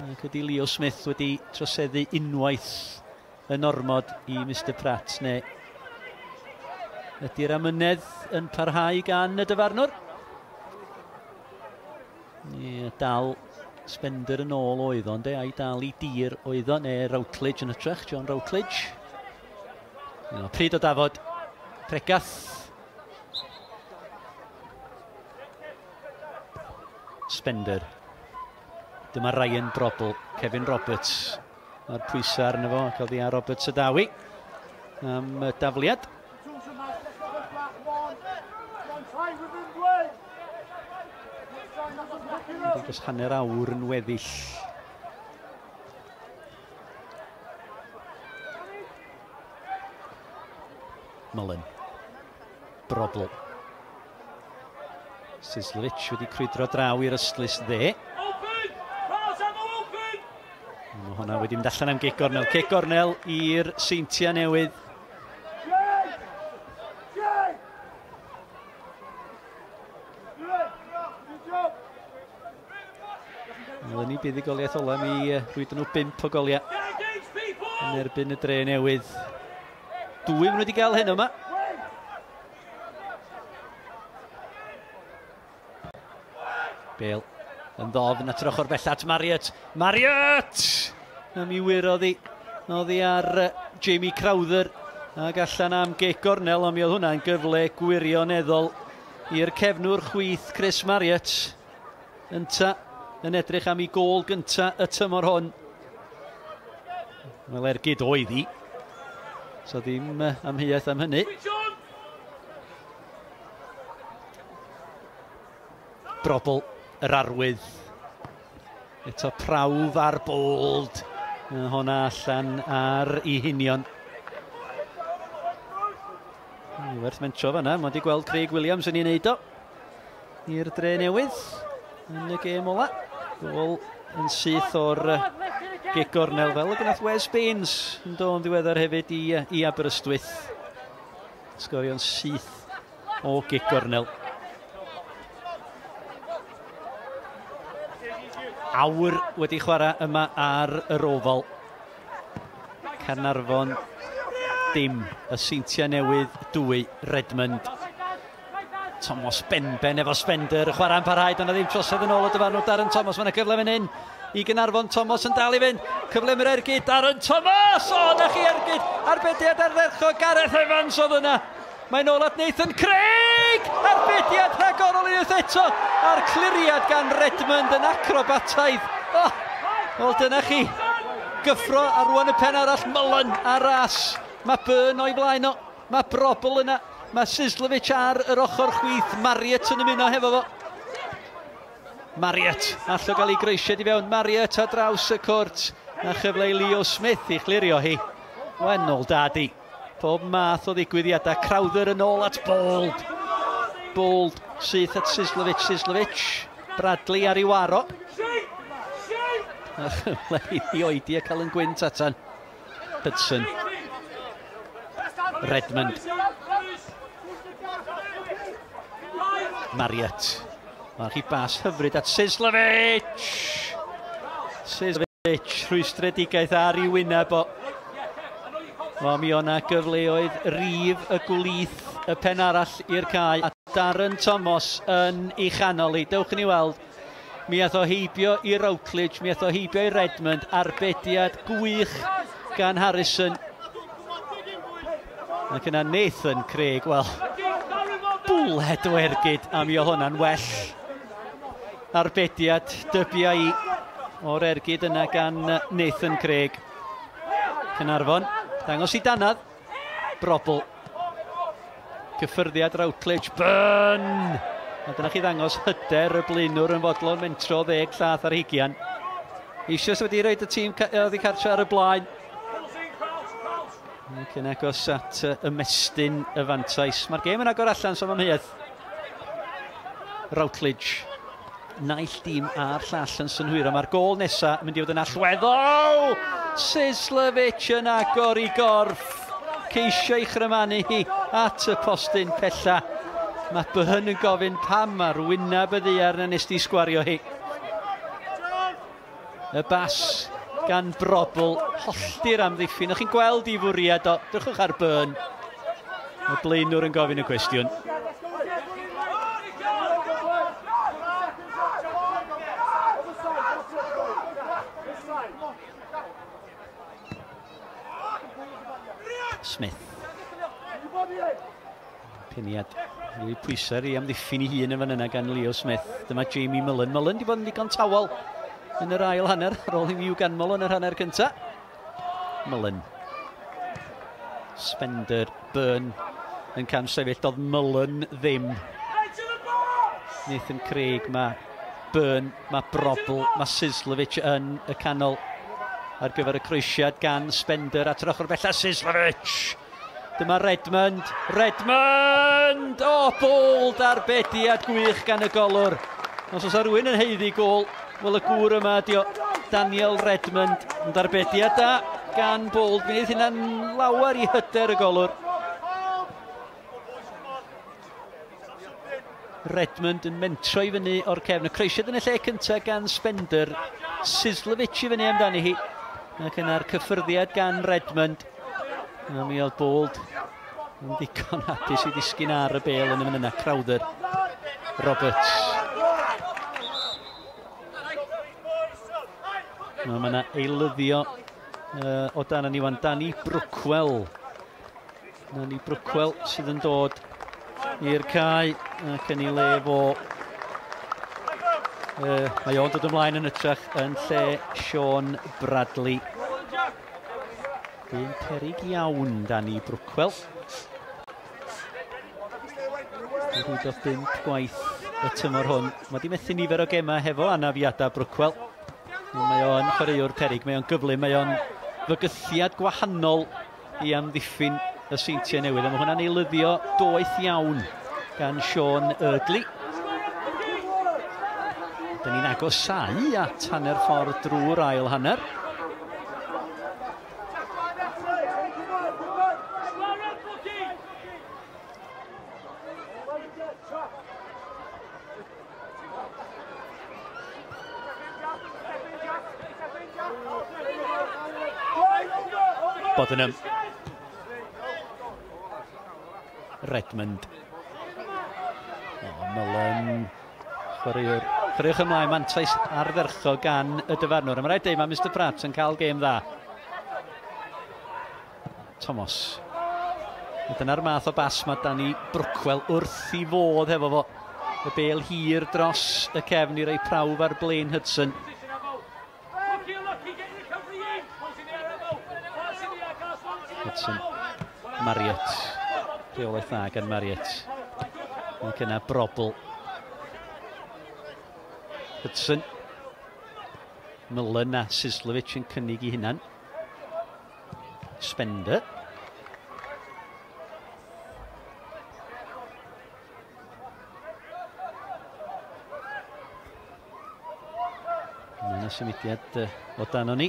Ac ydy Leo Smith wedi troseddu unwaith yn ormod i Mr Pratt, neu ydy'r amynedd yn parhau gan y dyfarnwr? Dal Spender yn ôl oedd o'n de, a'i dal i dir oedd o, neu Routledge yn ytrach, John Routledge. Pryd o Dafod, Pregath. Spender. Dyma Ryan Brobl, Kevin Roberts. Mae'r pwysau arno fo, cael di a Roberts y dawi am y dafliad. Dros hanner awr yn weddill. Mullen. Brobl. Sislovich wedi crwydro draw i'r ystlys dde. Mae hwnna wedi mynd allan am gic gornel. Cic gornel i'r Seintiau Newydd. Oedd ni buddigoliaeth ola mi rwydyn nhw 5 o goliau yn erbyn y Dre Newydd. 2 maen nhw wedi cael hyn yma. Bale yn ddofn at yr ochr bellad. Marriott! A mi wyrodd hi ar Jamie Crowther ac allan am gic gornel, ond mi oedd hwnna'n gyfle gwirioneddol i'r cefnwr chwith Chris Marriott yn edrych am ei gôl gynta y tymor hon. Wel, ergyd oedd hi. So ddim amheuaeth am hynny. Brobl, yr arwydd. Eto prawf ar bold. Honna allan ar ei hunion. Werth mentro fanna, mae wedi gweld Craig Williams yn ei wneud o i'r Dre Newydd yn y gêm ola. Gol yn syth o'r gic gornel fel y gydaeth Wes Baines yn dod yn ddiweddar hefyd i Aberystwyth. Sgorio'n syth o gic gornel. Awr wedi chwarae yma ar yr ofal. Caernarfon dim, y Seintiau Newydd 2, Redmond. Thomas Benben efo Spender, chwarae'n parhaid, ond ddim trosedd yn ôl o dyfarnwr Darren Thomas. Mae'n cyfle fan hyn i Gaernarfon. Thomas yn dal i fynd, cyfle i'r ergyd, Darren Thomas! O, na chi ergyd, arbediad ar ddercho, Gareth Evans oedd yna. Mae'n ôl at Nathan Craig! Arbediad rhagorol unwaith eto, a'r cliriad gan Redmond yn acrobataidd. Wel, dyna chi, gyffro ar rwan y pen arall, Mullen a ras. Mae Byrne o'i blaen o, mae Brobl yna. Mae Sislovich ar yr ochr chwith, Marriott yn ymuno hefo fo. Marriott, allo gael ei greisiad i fewn, Marriott a draws y cwrt. A chyfle i Leo Smith i chlirio hi. Wennol dadi. Pob math o ddigwyddiadau, Crowther yn ôl at Bold. Bold syth at Sislovich. Bradley ar ei waro. A chyfle i oedi a cael yn gwynt atan. Hudson. Redmond. Marriott. Mae'r chi bas hyfryd at Sislovich. Sislovich, rhwystredigaeth ar ei wyneb o. Wel, mi o'na gyfleoedd rif y gwlith y pen arall i'r cae. A Darren Thomas yn ei chanol i. Dewch ni weld. Mi ath o heibio i Routledge, mi ath o heibio i Redmond. Arbediad gwych gan Harrison. Ac yna Nathan Craig, wel, bwled o ergyd, a mi o hwnna'n well. Arbediad dybiau o'r ergyd yna gan Nathan Craig. Caernarfon, dangos i danadd. Brobl. Cyffyrddiad Routledge, Byrne! A dyna chi ddangos hyder y blaenwr yn fodlon mentro 10 llath ar 20. Eisoes wedi rhaid y tîm oddi cartre ar y blaen. Ac yn agos at ymestyn y fantais. Mae'r gêm yn agor allan, so mae'n hyedd. Routledge. naill dîm a'r llall yn synhwyro. Mae'r gol nesaf yn mynd i fod yn allweddol. Sislevic yn agor I gorff. Ceisio I chrymanu hi at y postyn pella. Mae Byrn yn gofyn pam ar wyneb y ddiar na nes di sgwario hi. Y bas gan Brobl, hollti'r amddiffyn. O'ch chi'n gweld I fwriad o, drychwch ar Byrn. Y blaenwr yn gofyn y cwestiwn. Smith. Peniad. Rwy'n pwysau I amddiffyn I hun yn fan yna gan Leo Smith. Dyma Jamie Mullen. Mullen di bod yn digon tawel yn yr ail hanner. Ar ôl I miw ganmol yn yr hanner cyntaf. Mullen. Spender, Byrn yn cam sefyll. Doedd Mullen ddim. Nathan Craig, mae Byrn, mae Brobl, mae Sislevic yn y canol ar gyfer y croesiad gan Spender at yr ochr bella Sislevic. Dyma Redmond. Redmond! O, bold arbediad gwych gan y golwr. Os oes rhywun yn heiddi gol, wel y gŵr yma ydi o Daniel Redmond. Ond arbediad da gan bold. Fydd hynna'n lawer I hyder y golwr. Redmond yn mentro I fyny o'r cefn. Y croesiad yn y lle cyntaf gan Spender. Sislevic I fyny amdani hi. Ac yna'r cyffyrddiad gan Redmond. A mi oedd bold yn ddigon hapus I ddisgyn ar y bel yn y mynyna. Crowther. Roberts. Mae yna eilyddio o dan ni wan. Danny Brookwell. Danny Brookwell sydd yn dod i'r cae ac yn ei le fo. Mae o'n dod ymlaen yn ytrach yn lle Sean Bradley. Dyn perig iawn Danny Brookwell. Rwyd o 5 gwaith y tymor hwn. Mae di methu nifer o gemau hefo anafiadau Brookwell. Mae o'n chwaraewr perig, mae o'n gyflym, mae o'n fygythiad gwahanol I amddiffyn y Seintiau Newydd. Mae hwnna'n eilyddio doeth iawn gan Sean Eardley. Da ni'n agosau at hanner ffordd drwy'r ail hanner. Bodenham. Redmond. Mullen. Chwaraewch ymlaen mantais ardderchog gan y dyfarnwr. Mae'n rhaid deud mae Mr Pratt yn cael gêm dda. Thomas. Dyna'r math o bas mae Danny Brookwell wrth I fod hefo fo. Y bel hir dros y cefn I rei prawf ar Blaine Hudson. Hudson. Marriott. Rheolaeth dda gan Marriott. Ac yna Brobl. Hudson. Mullen a Sislevic yn cynnig I hynna'n. Spender. Mae'n symudiad o dan ni.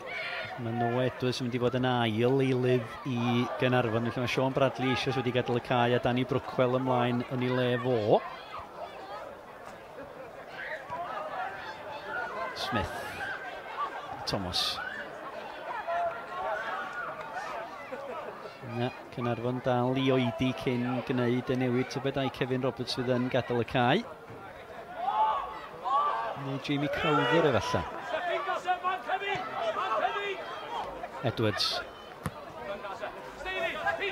Mae Noah Edwards yn mynd I fod yn ail eilydd I Caernarfon. Mae Sean Bradley eisiau wedi gadael y cae a Danny Brookwell ymlaen yn ei le fo. Smith. Thomas. Na, Caernarfon dal I oedi cyn gwneud y newid tybedau Kevin Roberts fydd yn gadael y cae. Neu Jamie Crowther efallai. Edwards.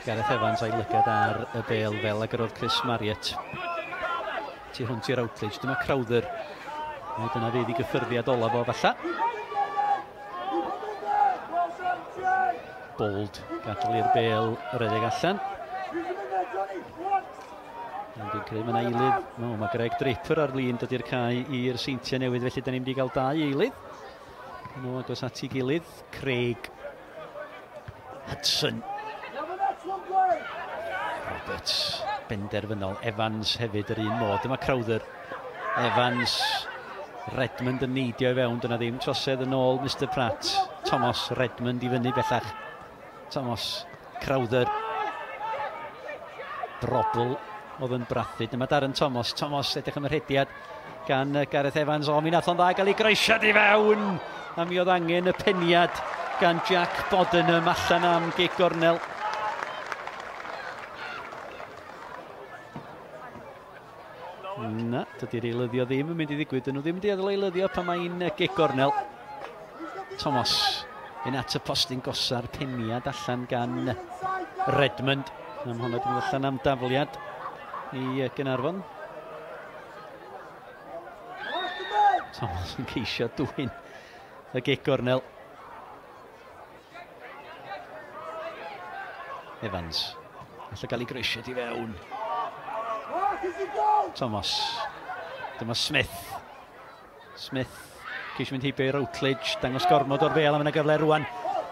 Gareth Evans a'i lygad ar y bel fel ag yr oedd Chris Marriott. Tu hwnt i'r outlage. Dyma Crowther. Dyna fydd I gyffyrddiad olaf o falla. Bold. Gadael i'r bel redeg allan. Dwi'n credu mae'n eilydd. Mae Greg Draper ar lun dod i'r cae i'r Seintiau Newydd, felly da ni'n mynd I gael 2 eilydd. Nhw agos at ei gilydd. Craig. Hudson. Roberts. Benderfynol. Evans hefyd yr un modd. Dyma Crowther. Evans. Redmond yn neidio I fewn, dyna ddim trosedd yn ôl Mr Pratt. Thomas Redmond I fyny bellach. Thomas Crowther. Brobl oedd yn brathu. Dyma Darren Thomas. Thomas edrych am y rhediad gan Gareth Evans. O, mi nath o'n dda gael ei groesiad I fewn. A mi oedd angen y peniad gan Jack Bodenham allan am gig gornel. Na, dydy'r eilyddio ddim yn mynd I ddigwydd. Dyn nhw ddim wedi adael eilyddio pan mae'n gig gornel. Thomas yn at y postyn gosa'r peniad allan gan Redmond. Am hwnna dwi'n allan am dafliad I Caernarfon. Thomas yn ceisio dwyn y gig gornel. Evans. Alla gael ei grisiad I fewn. Thomas. Dyma Smith. Smith. Ceisio mynd heibio I Routledge. Dangos gormod o'r bel am yna gyfle rwan.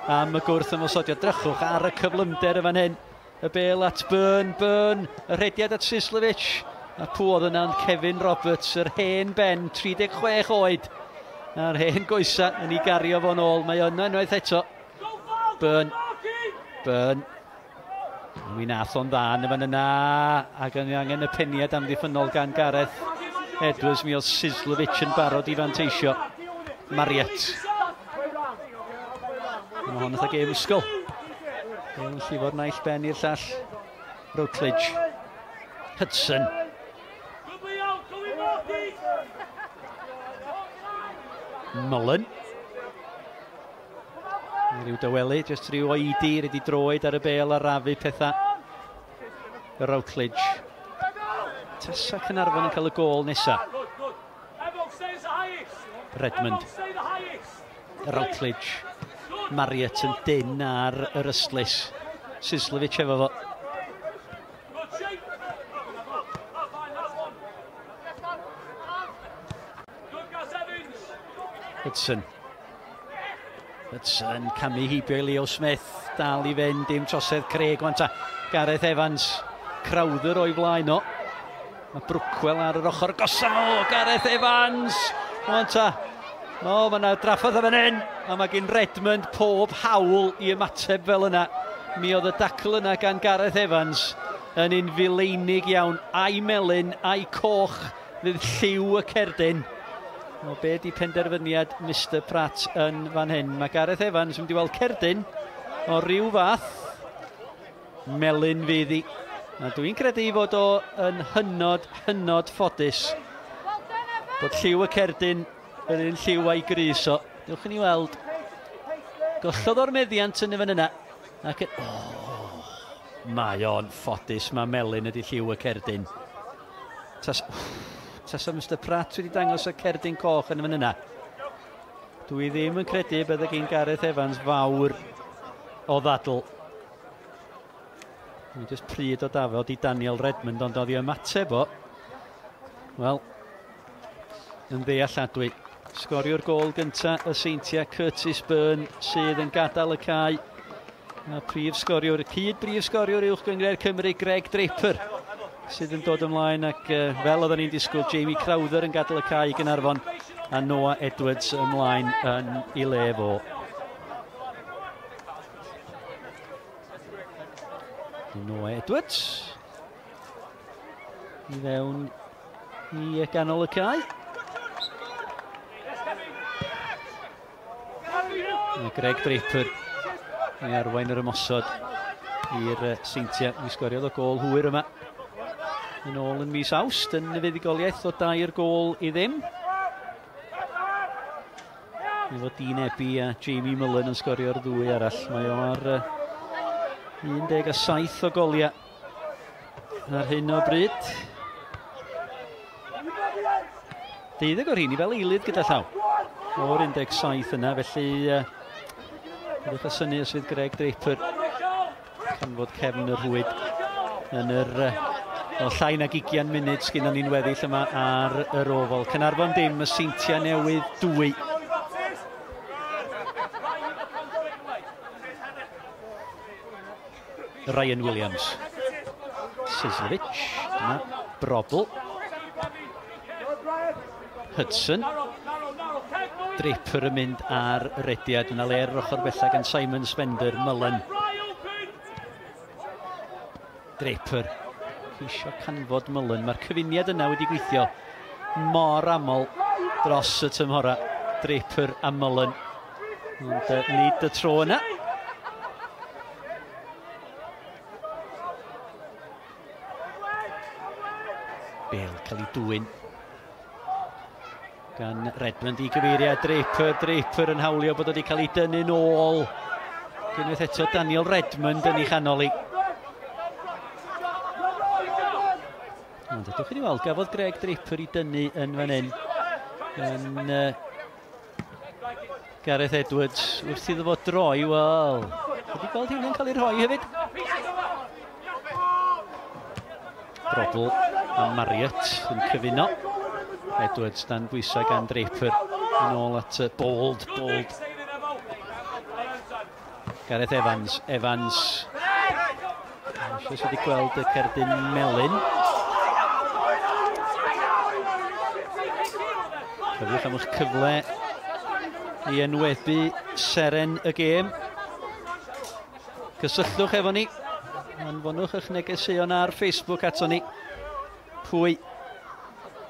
Am y gwrth ymosodiad. Drychwch ar y cyflymder y fan hyn. Y bel at Byrne. Byrne. Y rhediad at Sislovic. A pw oedd yna'n Kevin Roberts. Yr hen ben. 36 oed. A'r hen goesa yn ei gario fo'n ôl. Mae yna unwaith eto. Byrne. Byrne. Mi nath o'n dda yn y fan yna, ac yn angen y peniad amddiffynol gan Gareth Edwards. Mi oedd Sislovic yn barod I fanteisio. Mariet. Mae hon eitha gêm ysgol. Yn llifo'r naill ben i'r llall. Routledge. Hudson. Mullen. Rhyw dywelu, jyst rhyw oedi, wedi droed ar y bel a rafu pethau. Y Routledge. Tasa Caernarfon yn cael y gol nesaf. Redmond. Y Routledge. Mariet yn dyn ar yr ystlys. Sislovic efo fo. Hudson. Hudson, camu heibio Leo Smith, dal I fynd, dim trosedd Craig, wan ta Gareth Evans, Crowther o'i flaen o. Mae Brookwell ar yr ochr gosa, o, Gareth Evans, wan ta. O, mae yna draffodd y fan hyn, a mae gen Redmond pob hawl I ymateb fel yna. Mi oedd y dacl yna gan Gareth Evans yn un fileinig iawn, a'i melyn, a'i coch, fydd lliw y cerdyn. O be di penderfyniad Mr Pratt yn fan hyn. Mae Gareth Evans yn mynd I weld cerdyn o ryw fath. Melyn fydd I. A dwi'n credu fod o yn hynod ffodus. Bod lliw y cerdyn yn un lliw a'i grys o. Dewch yn I weld. Gollodd o'r meddiant yn y fan yna. Ac mae o'n ffodus. Mae melyn ydi lliw y cerdyn. Tasa Mr Pratt wedi dangos y cerdyn coch yn y fan yna. Dwi ddim yn credu bydde gen Gareth Evans fawr o ddadl. Dwi jyst pryd o dafod I Daniel Redmond, ond oedd I ymateb o. Wel, yn ddealladwy. Sgorio'r gol gyntaf y Seintiau Curtis Byrne sydd yn gadael y cae. A prif sgoriwr, cyd brif sgoriwr uwch gyngred Cymru Greg Draper sydd yn dod ymlaen ac fel oedden ni'n disgwyl Jamie Crowther yn gadael y cae I Caernarfon a Noah Edwards ymlaen yn I le fo. Noah Edwards I fewn I ganol y cae. A Greg Draper I arwain yr ymosod i'r Seintiau. Mi sgoriodd o gol hwyr yma. Yn ôl yn mis Awst yn y fuddigoliaeth o 2 gol I ddim. Efo Dean Ebi a Jamie Mullen yn sgorio'r 2 arall. Mae o ar 17 o goliau ar hyn o bryd. 12 o'r hyn I fel eilydd gyda llaw. O'r 17 yna, felly byddwch y syni os fydd Greg Draper can fod cefn yr hwyd yn yr llai na 20 munud sgynnon ni'n weddill yma ar yr ofal. Caernarfon dim, y Seintiau Newydd 2. Ryan Williams. Sislovic. Dyma Brobl. Hudson. Draper yn mynd ar rediad. Yna le'r ochr bella gan Simon Spender, Mullen. Draper. Ceisio canfod Mullen. Mae'r cyfuniad yna wedi gweithio mor aml dros y tymhora. Draper a Mullen. Ond nid y tro yna. Bale cael ei dwyn gan Redmond i gyfeiriad Draper yn hawlio bod wedi cael ei dynnu nôl. Unwaith eto Daniel Redmond yn ei chanol i. Ond ydwch chi wedi weld, gafodd Greg Draper i dynnu yn fan hyn. Yn Gareth Edwards wrth iddo fo droi, wel. Wedi gweld hyn yn cael ei rhoi hefyd. Brobl a Marriott yn cyfuno. Edwards dan bwysau gan Draper yn ôl at Bold. Gareth Evans. Os wedi gweld y cerdyn melyn. Cofiwch am eich cyfle i enwebu seren y gêm. Cysylltwch efo ni. Anfonwch eich negeseuon ar Facebook ato ni. Pwy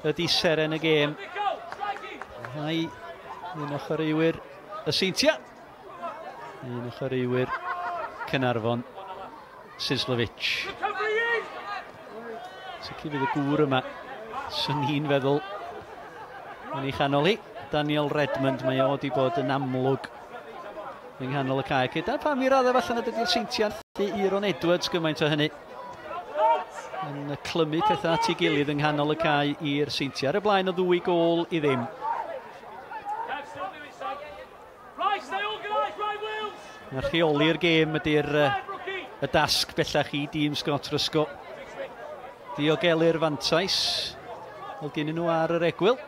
ydy seren y gêm? Hai un ochr eiwyr y Seintiau. Un ochr eiwyr Caernarfon, Sislovic. Sicr fydd y gŵr yma, sy'n ni'n feddwl yn ei chanol hi. Daniel Redmond, mae o wedi bod yn amlwg yng nghanol y cae. Gyda pam i raddau falle nad ydy'r Seintiau i Ron Edwards gymaint o hynny. Yn clymu pethau at ei gilydd yng nghanol y cae i'r Seintiau. Ar y blaen o 2 gôl i ddim. Na'r rheoli'r gêm ydy'r y dasg bellach i dîm Scott Rysgo. Diogelu'r fantais. Fel gennyn nhw ar yr egwyl.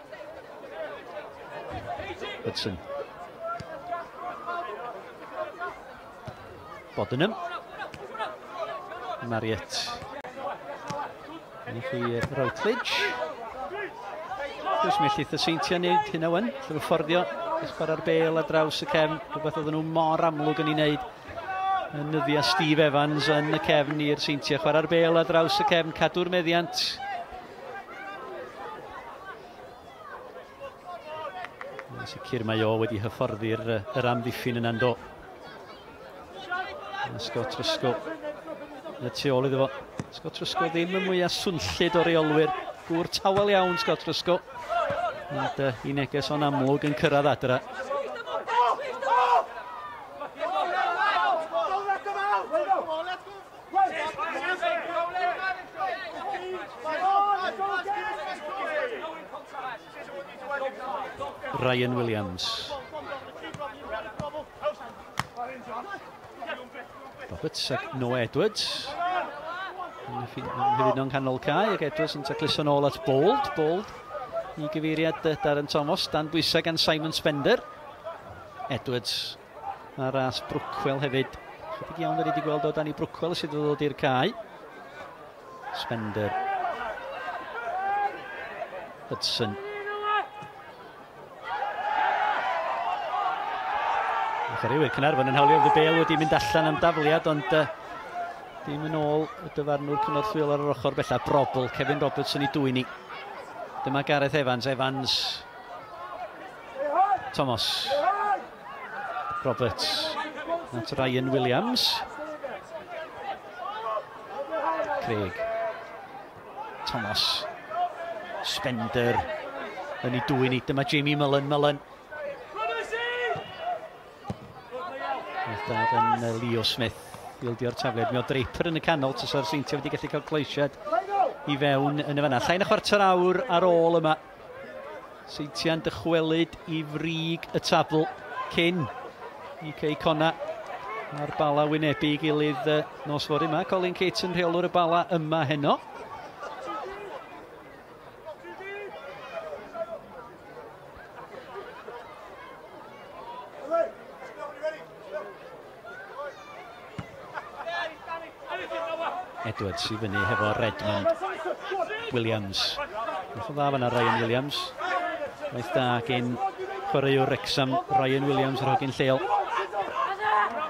Hudson. Bodenham. Marriott. Yna chi Routledge. Dwi'n mellith y Seintiau wneud hynna wan. Llyfr fforddio. Chwarae'r bêl ar draws y cefn. Rhywbeth oedden nhw mor amlwg yn ei wneud. Yn nyddia Steve Evans yn y cefn i'r Seintiau. Chwarae'r bêl ar draws y cefn. Cadw'r meddiant. Sicr mae o wedi hyfforddi'r amddiffyn yn ando. Scott Rysgo y tu ôl iddo fo. Scott Rysgo ddim yn mwyaf swnllid o reolwyr. Gŵr tawel iawn Scott Rysgo. Ond i neges o'n amlwg yn cyrraedd adra. Ryan Williams. Roberts ac Noah Edwards. Hefyd nhw'n canol cae ac Edwards yn tacluso nôl at Bold. I gyfeiriad Darren Thomas, dan bwysau gan Simon Spender. Edwards a ras Brookwell hefyd. Chydig iawn wedi gweld o dan i Brookwell sydd wedi dod i'r cae. Spender. Hudson. Chwaraewyr Caernarfon yn hawlio the bêl wedi mynd allan am dafliad, ond dim yn ôl y dyfarnwr cynorthwyol ar yr ochr bella. Brobl, Kevin Robertson i dwyn ni. Dyma Gareth Evans. Thomas. Roberts. At Ryan Williams. Craig. Thomas. Spender. Yn i dwyn ni. Dyma Jamie Mullen. Gan Leo Smith fildio'r tafliad. Mi o Draper yn y canol, tasa'r Seintiau wedi gallu cael cleisiad i fewn yn y fanna. Llain y chwarter awr ar ôl yma. Seintiau'n dychwelyd i frig y tabl cyn i Cei Conna a'r bala wynebu i gilydd nos fory yma. Colin Cates yn rheolwr y bala yma heno. Edwards i fyny hefo Redmond. Williams. Nath o dda fanna Ryan Williams. Waith da gen chwaraewr Wrexham, Ryan Williams, yr hogyn lleol.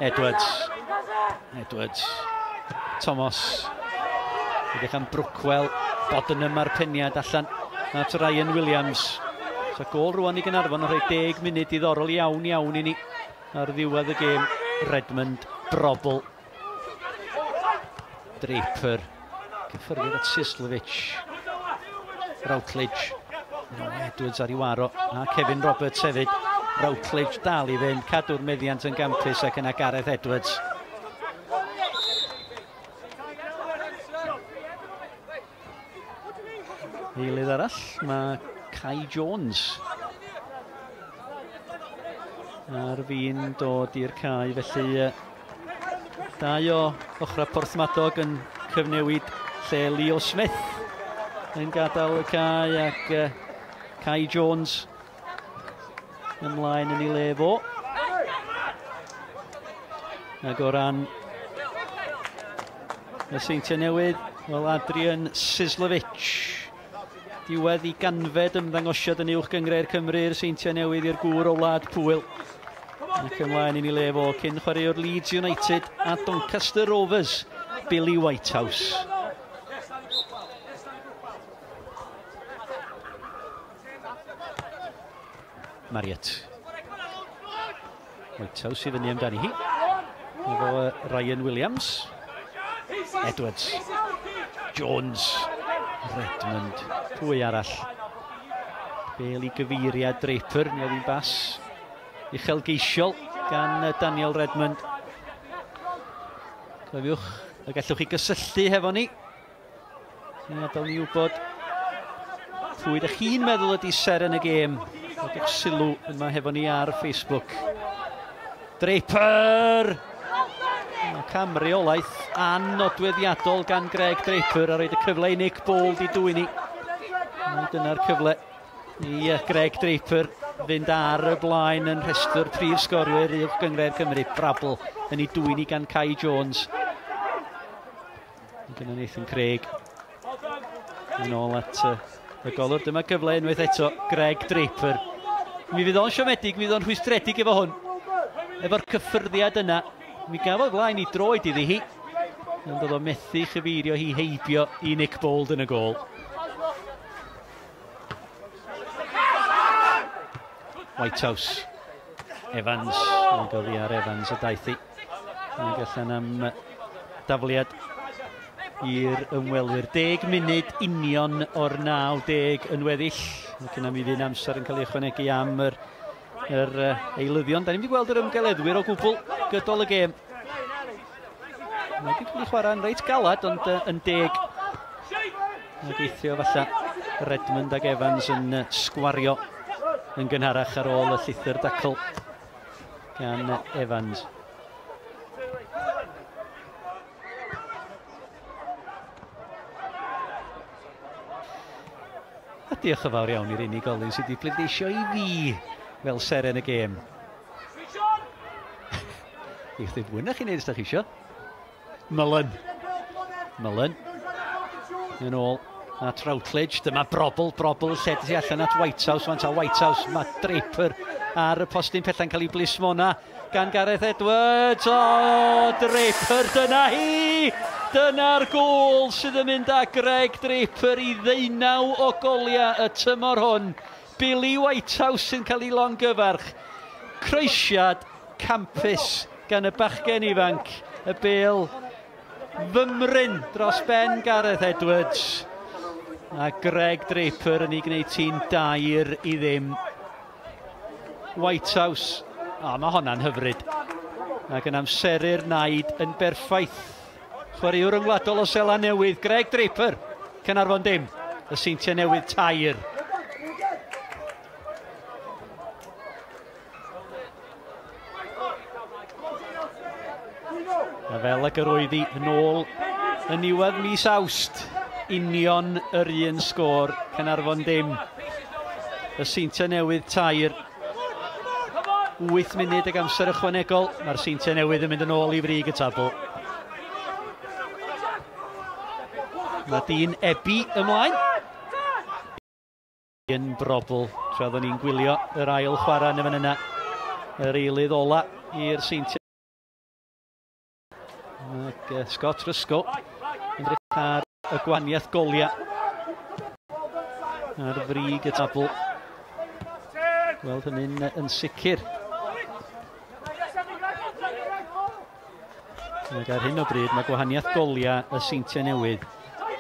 Edwards. Thomas. Edrych am Brookwell. Bodenham ar peniad allan at Ryan Williams. So gol rwan i Caernarfon, rhoi 10 munud diddorol iawn i ni ar ddiwedd y gêm. Redmond, Brobl. Draper. Cyffyrddiad at Sislovic. Routledge. Edwards ar i waro. A Kevin Roberts hefyd. Routledge dal i fynd. Cadw'r meddiant yn gampus ac yna Gareth Edwards. Eilydd arall, mae Kai Jones ar fin dod i'r cae, felly dau o ochrau Porthmadog yn cyfnewid lle Leo Smith yn gadael y cae ac Kai Jones ymlaen yn ei le fo. Ac o ran y Seintiau Newydd, wel Adrian Sislovic. Diwedd i ganfed ymddangosiad yn uwch gyngrau'r Cymru i'r Seintiau Newydd i'r gŵr o Wlad Pwyl. Ac ymlaen i ni le fo cyn chwaraewr Leeds United a Doncaster Rovers, Billy Whitehouse. Marriott. Whitehouse i fyny amdani hi. Efo Ryan Williams. Edwards. Jones. Redmond. Pwy arall? Bel i gyfeiriad Draper, neu oedd hi'n bas uchelgeisiol gan Daniel Redmond. Cofiwch, y gallwch chi gysylltu hefo ni. Sy'n adael ni wybod pwy ydych chi'n meddwl ydi ser yn y gêm. Rhodwch sylw yma hefo ni ar Facebook. Draper! Camreolaeth annodweddiadol gan Greg Draper a roed y cyfle i Nick Bold i dwy'n ni. Dyna'r cyfle i Greg Draper fynd ar y blaen yn rhestr prif sgorwyr uwch gyngrau'r Cymru. Brabl yn ei dwy'n ni gan Kai Jones. Dyna Nathan Craig. Yn ôl at y golwr. Dyma cyfle unwaith eto Greg Draper. Mi fydd o'n siomedig, mi fydd o'n rhwystredig efo hwn. Efo'r cyffyrddiad yna. Mi gafodd blaen i droed iddi hi. Ond oedd o methu chyfeirio hi heibio i Nick Bold yn y gol. Whitehouse. Evans. Yn gyfi ar Evans y daeth hi. Yn gallan am dafliad i'r ymwelwyr. 10 munud union o'r 90 yn weddill. Ac yna mi fydd amser yn cael ei ychwanegu am yr eilyddion. Da ni'n wedi gweld yr ymgeleddwyr o gwbl gydol y gêm. Mae wedi cael ei chwarae'n reit galad, ond yn 10. Mae geithio falla Redmond ac Evans yn sgwario yn gynharach ar ôl y llythyr dacl gan Evans. A diolch yn fawr iawn i'r unigolyn sydd wedi pleidleisio i fi fel ser yn y gêm. I'ch ddim fwy na chi'n neud ysdach chi isio. Mullen. Yn ôl at Routledge. Dyma Brobl lle ti allan at Whitehouse. Fant a Whitehouse. Mae Draper ar y postyn pella'n cael ei blismona gan Gareth Edwards. O, Draper, dyna hi! Dyna'r gol sydd yn mynd â Greg Draper i 19 o goliau y tymor hwn. Billy Whitehouse sy'n cael ei longyfarch. Croesiad campus gan y bachgen ifanc. Y bêl fymryn dros ben Gareth Edwards. A Greg Draper yn ei gwneud tîn 2 i ddim. Whitehouse. Mae honna'n hyfryd. Ac yn amseru'r naid yn berffaith. Chwaraewr yngwladol o Sela Newydd. Greg Draper. Caernarfon dim. Y Seintiau Newydd 2. A fel ag yr oedd hi yn ôl y niwedd mis Awst, union yr un sgôr, Caernarfon dim. Y Seintiau Newydd 2. 8 munud ag amser ychwanegol, mae'r Seintiau Newydd yn mynd yn ôl i frig y tabl. Mae dyn Ebi ymlaen. Yn Brobl Tra oedden ni'n gwylio yr ail chwarae yn y fan yna. Yr eilydd ola i'r Seintiau. Ac Scott Rysgo yn edrych ar y gwaniaeth goliau ar frig y tabl. Weld hynny'n yn sicr. Ac ar hyn o bryd mae gwahaniaeth goliau y Seintiau Newydd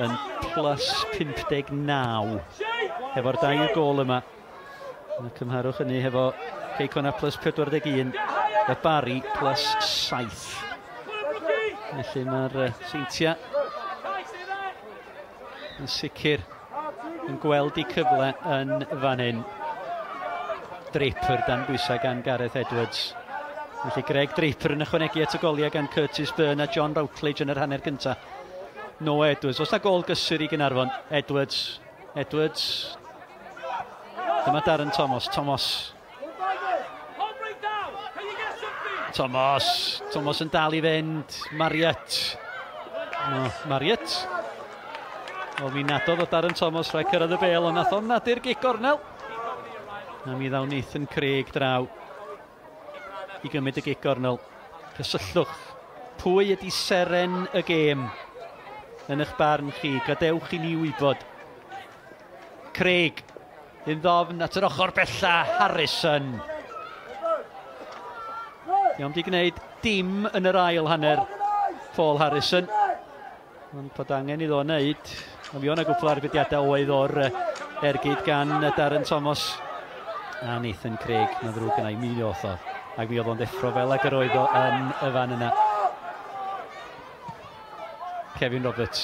yn plus 59 efo'r 2 gol yma. Cymharwch hynny hefo Caernarfon plus 41, y Bari plus 7. Felly mae'r Seintiau yn sicr yn gweld eu cyfle yn fan hyn. Draper dan bwysau gan Gareth Edwards. Felly Greg Draper yn ychwanegu at y goliau gan Curtis Byrne a John Routledge yn yr hanner cyntaf. Noah Edwards. Os na gol gysur i Caernarfon. Edwards. Dyma Darren Thomas. Thomas yn dal i fynd. Marriott. O mi nadodd o Darren Thomas rhaid cyrraedd y bel, ond nath o'n nadu'r gig gornel. A mi ddaw Nathan Craig draw i gymryd y gig gornel. Cysyllwch. Pwy ydi seren y gêm yn eich barn chi? Gadewch i ni wybod. Craig yn ddofn at yr ochr bella. Harrison. Diolch di gwneud dim yn yr ail hanner Paul Harrison. Ond bod angen iddo wneud. A mi o'n a gwbl arbediadau oedd o'r ergyd gan Darren Thomas. A Nathan Craig, na ddrwg yna i mi oedd o. Ac mi oedd o'n deffro fel ag yr oedd o yn y fan yna. Kevin Roberts.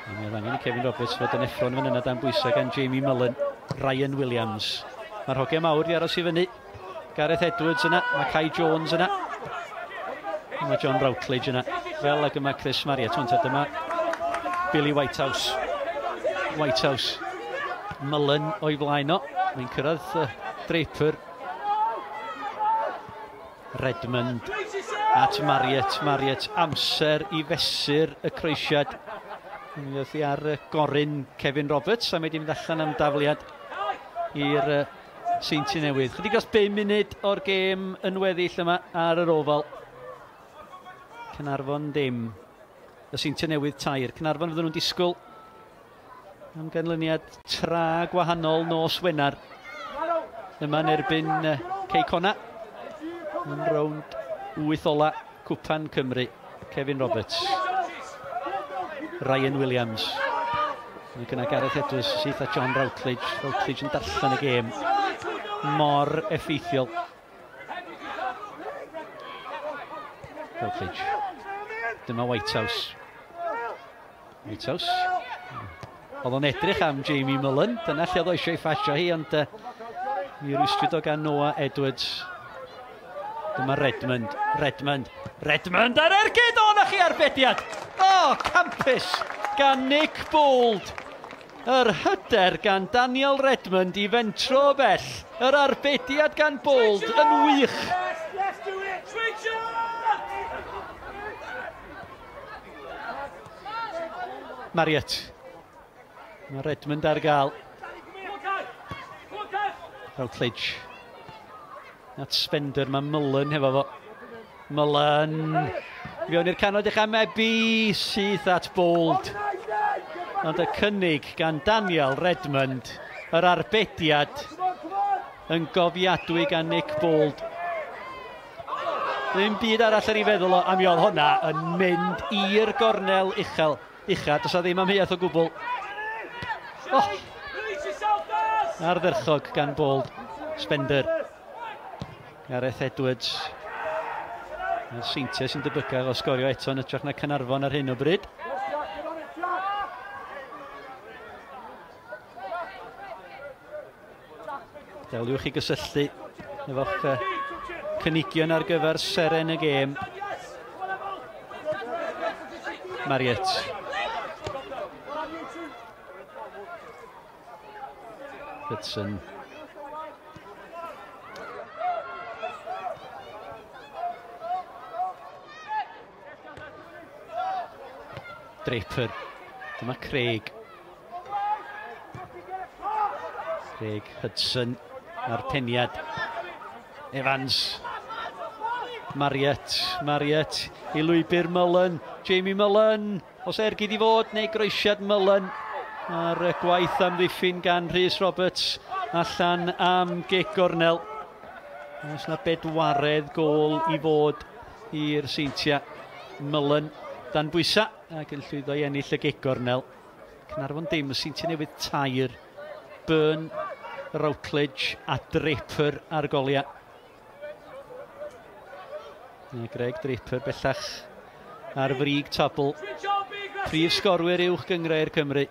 A mi oedd angen i Kevin Roberts fod yn effro yn fan yna dan bwysau gan Jamie Mullen. Ryan Williams. Mae'r hogiau mawr i aros i fyny. Gareth Edwards yna, mae Kai Jones yna. Mae John Routledge yna. Fel ag yma Chris Marriott. Dyma Billy Whitehouse. Mullen o'i flaen o. Mae'n cyrraedd Draper. Redmond at Marriott. Amser i fesur y croesiad. Mi oedd hi ar goryn Kevin Roberts. A mae di mynd allan am dafliad i'r Seintiau Newydd. Chydig dros 5 munud o'r gêm yn weddill yma ar yr ofal. Caernarfon dim. Y Seintiau Newydd tair. Caernarfon fydden nhw'n disgwyl am ganlyniad tra gwahanol nos Wenar. Yma yn erbyn Caernarfon. Yn rownd 8 ola Cwpan Cymru. Kevin Roberts. Ryan Williams. Mae gyda Gareth Edwards sydd a John Routledge. Routledge yn darllen y gêm. Mor effeithiol. Routledge. Dyma Whitehouse. Oedd o'n edrych am Jamie Mullen. Dyna lle oedd o eisiau ei ffasio hi, ond mi rwystrwyd o gan Noah Edwards. Dyma Redmond ar ergyd o na chi arbediad. Campus gan Nick Bould. Yr hyder gan Daniel Redmond i fentro o bell. Yr arbediad gan Bould yn wych. Marriott. Mae Redmond ar gael. Routledge. At Spender, mae Mullen hefo fo. Mullen. Fion i'r canol dychamebu sydd at Bould. Ond y cynnig gan Daniel Redmond. Yr arbediad yn gofiadwy gan Nick Bould. Ddim byd arall ar ei feddwl o, a mi oedd hwnna yn mynd i'r gornel uchel. Does a ddim amheuaeth o gwbl. Ardderchog gan Bould. Spender. Gareth Edwards. Mae'r Seintiau sy'n debygach o sgorio eto yn ytrach na Caernarfon ar hyn o bryd. Deliwch i gysylltu efo'ch cynigion ar gyfer seren y gêm. Marriott. Hudson. Draper. Dyma Craig. Craig Hudson ar peniad. Evans. Marriott i lwybr Mullen. Jamie Mullen. Os ergyd i fod neu groesiad Mullen. Ar y gwaith amddiffyn gan Rhys Roberts allan am gic gornel. Oes na bedwaredd gôl i fod i'r Seintiau. Mullen dan bwysa ac yn llwyddo i ennill y gic gornel. Caernarfon dim, y Seintiau Newydd tair. Byrne, Routledge a Draper ar goliau. Greg Draper bellach ar frig tabl. Prif sgorwyr uwch gyngrau'r Cymru.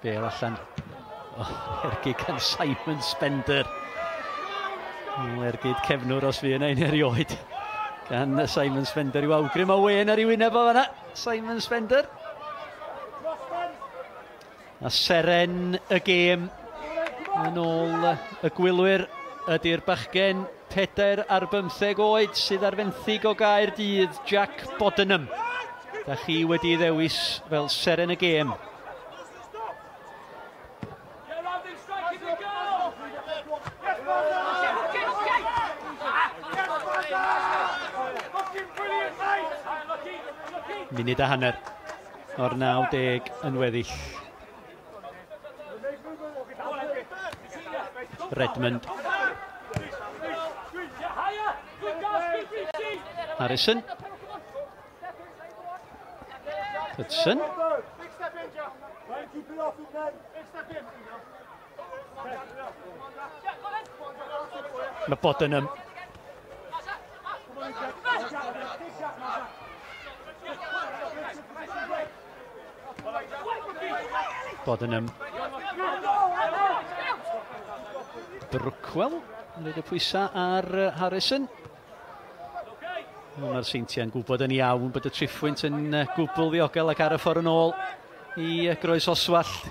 Bel allan. Ergyd gan Simon Spender. Ergyd cefnwr os fi yna un erioed. Gan Simon Spender i'w awgrym o wen ar ei wyneb o fanna. Simon Spender. A seren y gêm yn ôl y gwylwyr ydy'r bachgen 4 ar 15 oed sydd ar fenthyg o Gaerdydd, Jack Bodenham. Da chi wedi ddewis fel seren y gêm. Munud a hanner o'r 90 yn weddill. Redmond. Harrison. Hudson. Mae Bodenham. Bodenham. Brookwell yn rhaid y pwysa ar Harrison. Mae'r Seintiau yn gwybod yn iawn bod y triffwynt yn gwbl ddiogel ac ar y ffordd yn ôl i groes oswallt.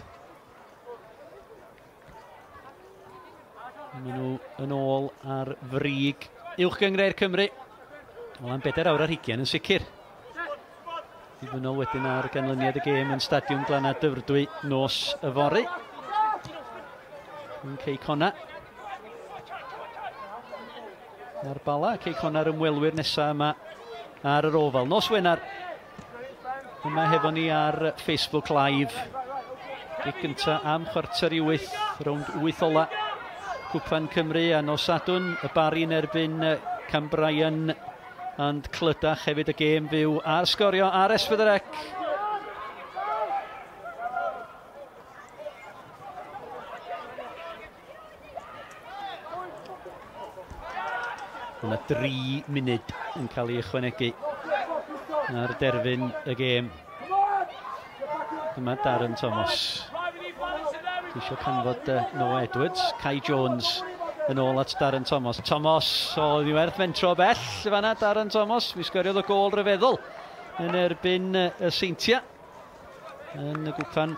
Maen nhw yn ôl ar frig uwch gyngrau'r Cymru. Wel am 4 awr ar 20 yn sicr. Dibynol wedyn ar ganlyniad y gêm yn Stadiwm Glanad Dyfrdwy nos y fory. Yn Cei Conna. Ar bala, Cei Conna'r ymwelwyr nesaf yma ar yr ofal. Nos Wener. Yma hefo ni ar Facebook Live. Gig gynta am 7:45, rownd 8 ola. Cwpan Cymru a nos Sadwn. Y Bari'n erbyn Cambrian and Clydach hefyd y gêm fyw ar Sgorio ar S4C. Yna 3 munud yn cael ei ychwanegu ar derfyn y gêm. Dyma Darren Thomas. Eisiau canfod Noah Edwards, Kai Jones yn ôl at Darren Thomas. Thomas o ddiwerth mentro bell fanna, Darren Thomas. Mi sgoriodd y gôl ryfeddol yn erbyn y Seintiau. Yn y gwpan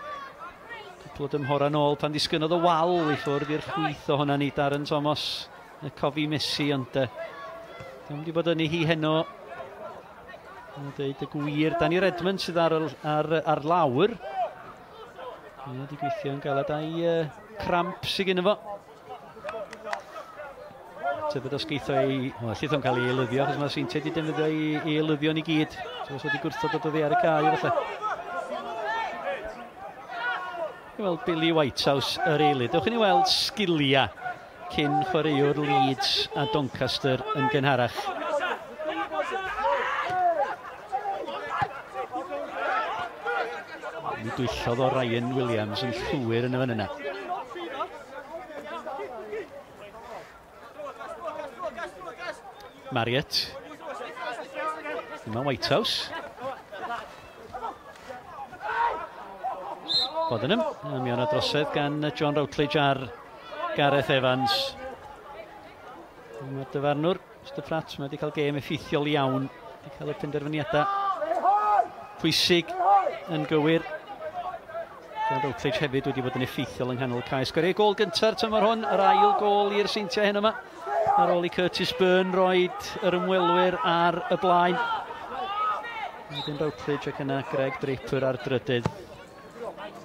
cwplwyd ymhora nôl pan disgynodd y wal i ffwrdd i'r chwith o honna ni Darren Thomas. Y cofi Messi ond ddim wedi bod yn ei hi heno. Yn dweud y gwir. Danny Redmond sydd ar lawr. Wedi gweithio yn galed â'i cramp sydd gyda fo. Tybed os geitho ei... Allith o'n cael ei elyddio, achos mae Seintiau wedi defnyddio ei elyddio ni gyd. So os wedi gwrthod o dod ar y cae, falle. Wel, Billy Whitehouse yr eilydd. Dewch i ni weld sgilia cyn chwaraewr Leeds a Doncaster yn gynharach. Mi dwyllodd o Ryan Williams yn llwyr yn y fan yna. Marriott. Dyma Whitehouse. Bodenham. Mi o'n drosedd gan John Routledge ar Gareth Evans. Mae'r dyfarnwr, Mr Pratt, mae wedi cael gêm effeithiol iawn. Wedi cael y penderfyniadau pwysig yn gywir. John Routledge hefyd wedi bod yn effeithiol yng nghanol cae. Sgorio gôl gyntaf tymor hwn, yr ail gôl i'r Seintiau hyn yma. Ar ôl i Curtis Byrne roed yr ymwelwyr ar y blaen. Wedyn Routledge ac yna Greg Draper ar drydydd.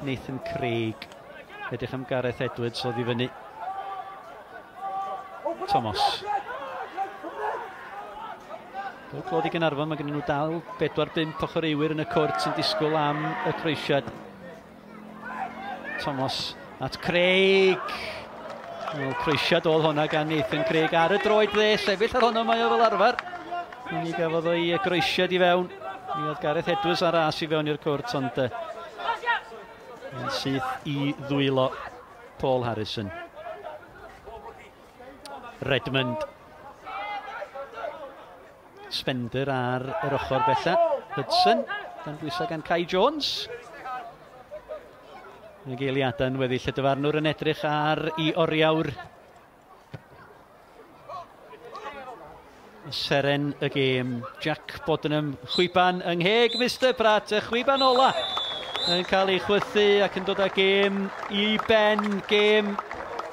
Nathan Craig. Edrych am Gareth Edwards oedd i fyny. Thomas. Clod i Caernarfon, mae gen nhw dal 4-5 ochr eiwyr yn y cwrt sy'n disgwyl am y croesiad. Thomas at Craig. Croesiad oedd hwnna gan Nathan Craig ar y droed dde, sefyll ar honno mae o fel arfer. Ni gafodd o'i groesiad i fewn. Mi oedd Gareth Edwards ar ras i fewn i'r cwrt, ond yn syth i ddwylo Paul Harrison. Redmond. Spender ar yr ochr bella. Hudson, gan bwysau gan Kai Jones. Y geiliadau yn weddill y dyfarnwr yn edrych ar i oriawr. Seren y gêm. Jack Bodenham, chwiban yng ngheg Mr Pratt, y chwiban ola yn cael ei chwythu ac yn dod â gêm i ben. Gêm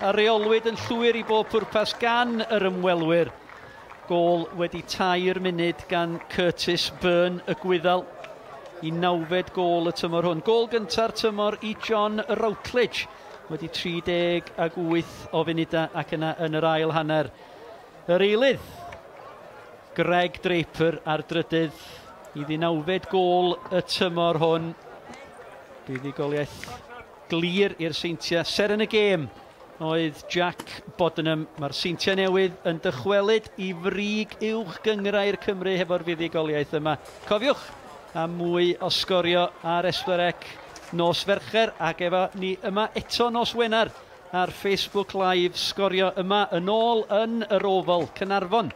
a reolwyd yn llwyr i bob pwrpas gan yr ymwelwyr. Gôl wedi 3 munud gan Curtis Byrne y Gwyddal i 9fed gôl y tymor hwn. Gôl gynta'r tymor i John Routledge wedi 38 o funudau ac yna yn yr ail hanner. Yr eilydd, Greg Draper ar drydydd i 9fed gôl y tymor hwn. Buddigoliaeth glir i'r Seintiau. Ser yn y gêm oedd Jack Bodenham. Mae'r Seintiau Newydd yn dychwelyd i frig uwch gyngrau'r Cymru hefo'r fuddigoliaeth yma. Cofiwch am mwy o sgorio ar S4C nos Fercher ac efo ni yma eto nos Wener ar Facebook Live. Sgorio yma yn ôl yn yr ofal Caernarfon